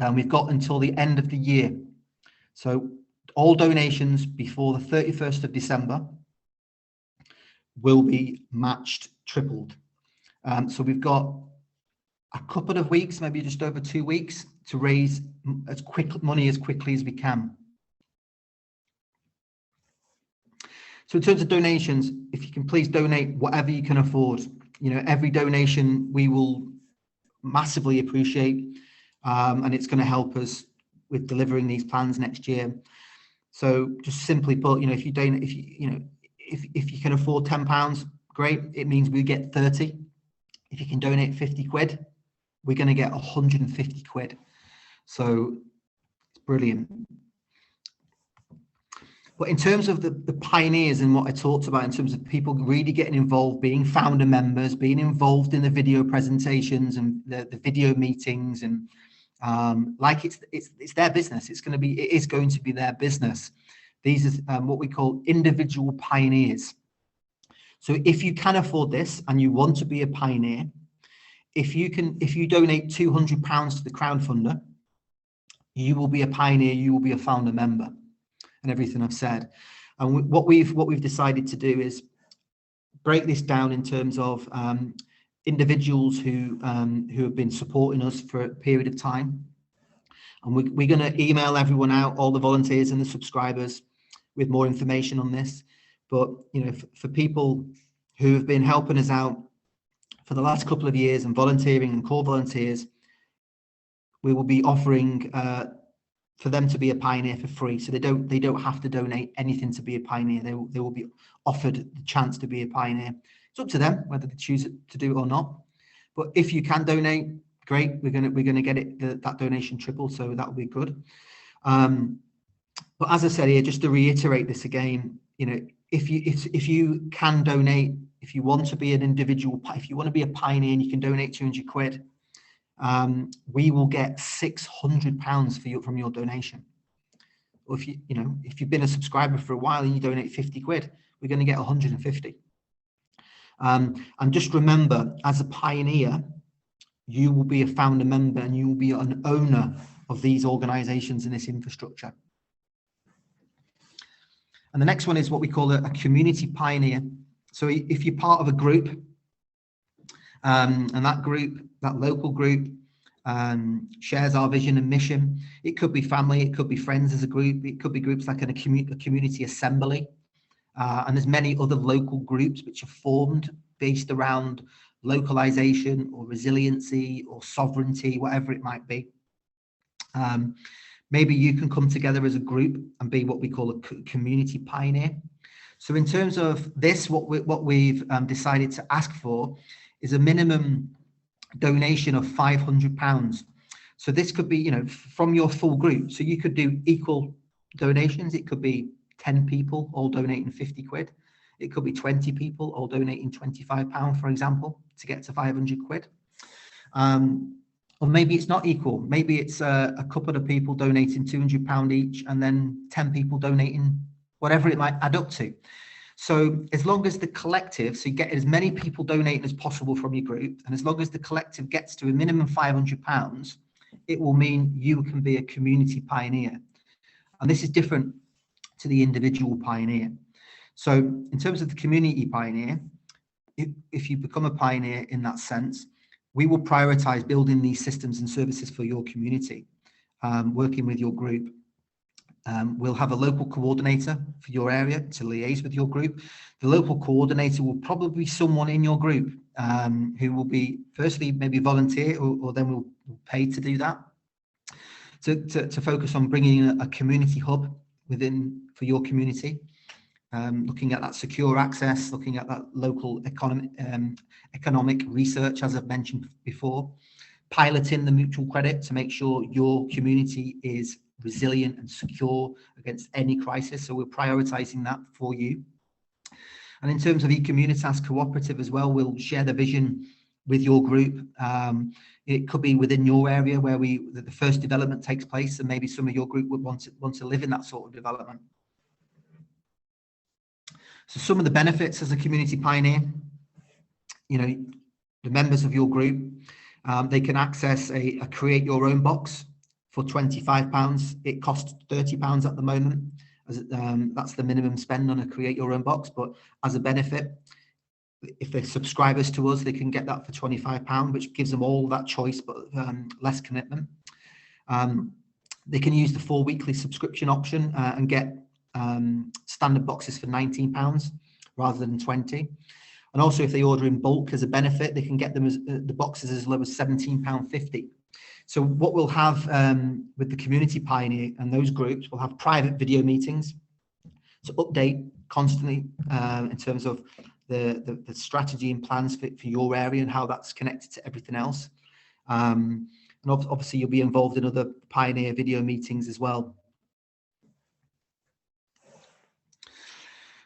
A: and we've got until the end of the year. So all donations before the 31st of December will be matched, tripled. So we've got a couple of weeks, maybe just over 2 weeks, to raise money as quickly as we can. So in terms of donations, if you can please donate whatever you can afford. You know, every donation we will massively appreciate, and it's going to help us with delivering these plans next year. So just simply put, you know, if you donate, if you can afford £10, great. It means we get 30. If you can donate 50 quid, we're going to get 150 quid. So it's brilliant. But in terms of the pioneers and what I talked about, in terms of people really getting involved, being founder members, being involved in the video presentations and the video meetings, and like it's their business. It is going to be their business. These are what we call individual pioneers. So if you can afford this and you want to be a pioneer, if you donate £200 to the crowdfunder, you will be a pioneer. You will be a founder member. And everything I've said, and what we've decided to do is break this down in terms of individuals who have been supporting us for a period of time, and we're going to email everyone out, all the volunteers and the subscribers, with more information on this. But you know, for people who have been helping us out for the last couple of years and volunteering and core volunteers, we will be offering for them to be a pioneer for free. So they don't have to donate anything to be a pioneer. They will be offered the chance to be a pioneer. It's up to them whether they choose to do it or not. But if you can donate, great. We're gonna get that donation triple, so that will be good. But as I said here, just to reiterate this again, you know, if you can donate, if you want to be an individual, if you want to be a pioneer and you can donate 200 quid, we will get £600 from your donation. Or if you've been a subscriber for a while and you donate 50 quid, we're going to get 150. And just remember, as a pioneer, you will be a founder member and you will be an owner of these organizations and this infrastructure. And the next one is what we call a community pioneer. So if you're part of a group, and that local group shares our vision and mission. It could be family, it could be friends as a group, it could be groups like a community assembly. And there's many other local groups which are formed based around localization or resiliency or sovereignty, whatever it might be. Maybe you can come together as a group and be what we call a community pioneer. So in terms of this, what we've decided to ask for is a minimum donation of £500. So this could be, from your full group. So you could do equal donations. It could be 10 people all donating 50 quid. It could be 20 people all donating £25, for example, to get to 500 quid. Or maybe it's not equal. Maybe it's a couple of people donating £200 each, and then 10 people donating whatever it might add up to. So as long as the collective, so you get as many people donating as possible from your group, and as long as the collective gets to a minimum £500, it will mean you can be a community pioneer. And this is different to the individual pioneer. So in terms of the community pioneer, if you become a pioneer in that sense, we will prioritize building these systems and services for your community, working with your group. We'll have a local coordinator for your area to liaise with your group. The local coordinator will probably be someone in your group who will be, firstly, maybe volunteer, or then we'll pay to do that, to focus on bringing a community hub for your community, looking at that secure access, looking at that local economic research, as I've mentioned before, piloting the mutual credit to make sure your community is resilient and secure against any crisis. So we're prioritizing that for you. And in terms of Ecommunitas cooperative as well, we'll share the vision with your group. It could be within your area where the first development takes place, and maybe some of your group would want to live in that sort of development. So some of the benefits as a community pioneer, the members of your group, they can access a create your own box for £25. It costs £30 at the moment. That's the minimum spend on a create your own box. But as a benefit, if they're subscribers to us, they can get that for £25, which gives them all that choice, but less commitment. They can use the 4 weekly subscription option and get standard boxes for £19 rather than 20. And also, if they order in bulk as a benefit, they can get them the boxes as low as £17.50. So what we'll have with the community pioneer and those groups, we'll have private video meetings to update constantly in terms of the strategy and plans for your area and how that's connected to everything else. And obviously you'll be involved in other pioneer video meetings as well.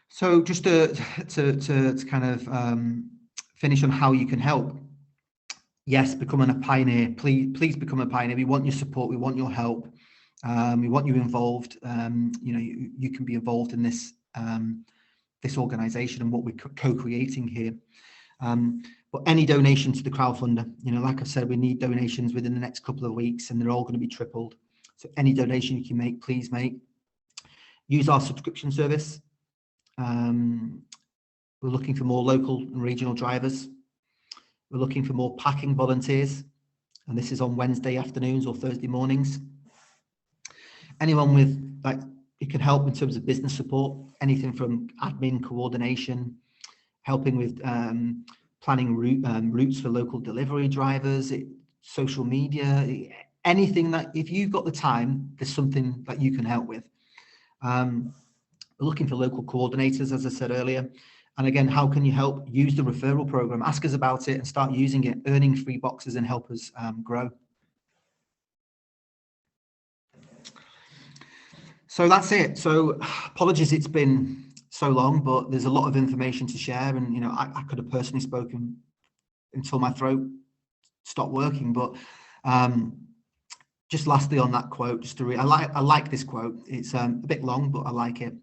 A: So just to kind of finish on how you can help. Yes, becoming a pioneer. Please become a pioneer. We want your support. We want your help. We want you involved. You can be involved in this this organisation and what we're co-creating here. But any donation to the crowdfunder, like I said, we need donations within the next couple of weeks, and they're all going to be tripled. So any donation you can make, please make. Use our subscription service. We're looking for more local and regional drivers. We're looking for more packing volunteers, and this is on Wednesday afternoons or Thursday mornings. Anyone with, it can help in terms of business support, anything from admin coordination, helping with planning routes for local delivery drivers, social media, anything that, if you've got the time, there's something that you can help with. We're looking for local coordinators, as I said earlier. And again, how can you help? Use the referral program, ask us about it and start using it, earning free boxes and help us grow. So that's it. So apologies it's been so long, but there's a lot of information to share, and I could have personally spoken until my throat stopped working. But just lastly on that quote, just to read, I like this quote. It's a bit long, but I like it.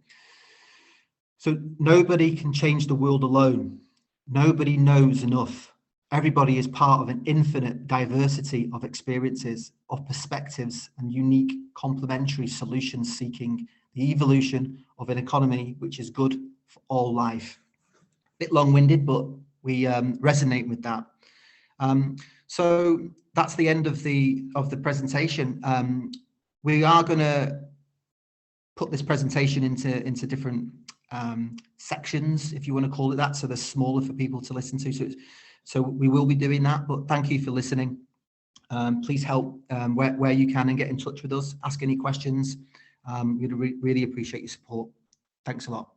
A: So nobody can change the world alone. Nobody knows enough. Everybody is part of an infinite diversity of experiences, of perspectives, and unique complementary solutions seeking the evolution of an economy which is good for all life. A bit long-winded, but we resonate with that. So that's the end of the presentation. We are going to put this presentation into different sections, if you want to call it that, so they're smaller for people to listen to. So we will be doing that. But thank you for listening. Please help where you can and get in touch with us. Ask any questions. We'd really appreciate your support. Thanks a lot.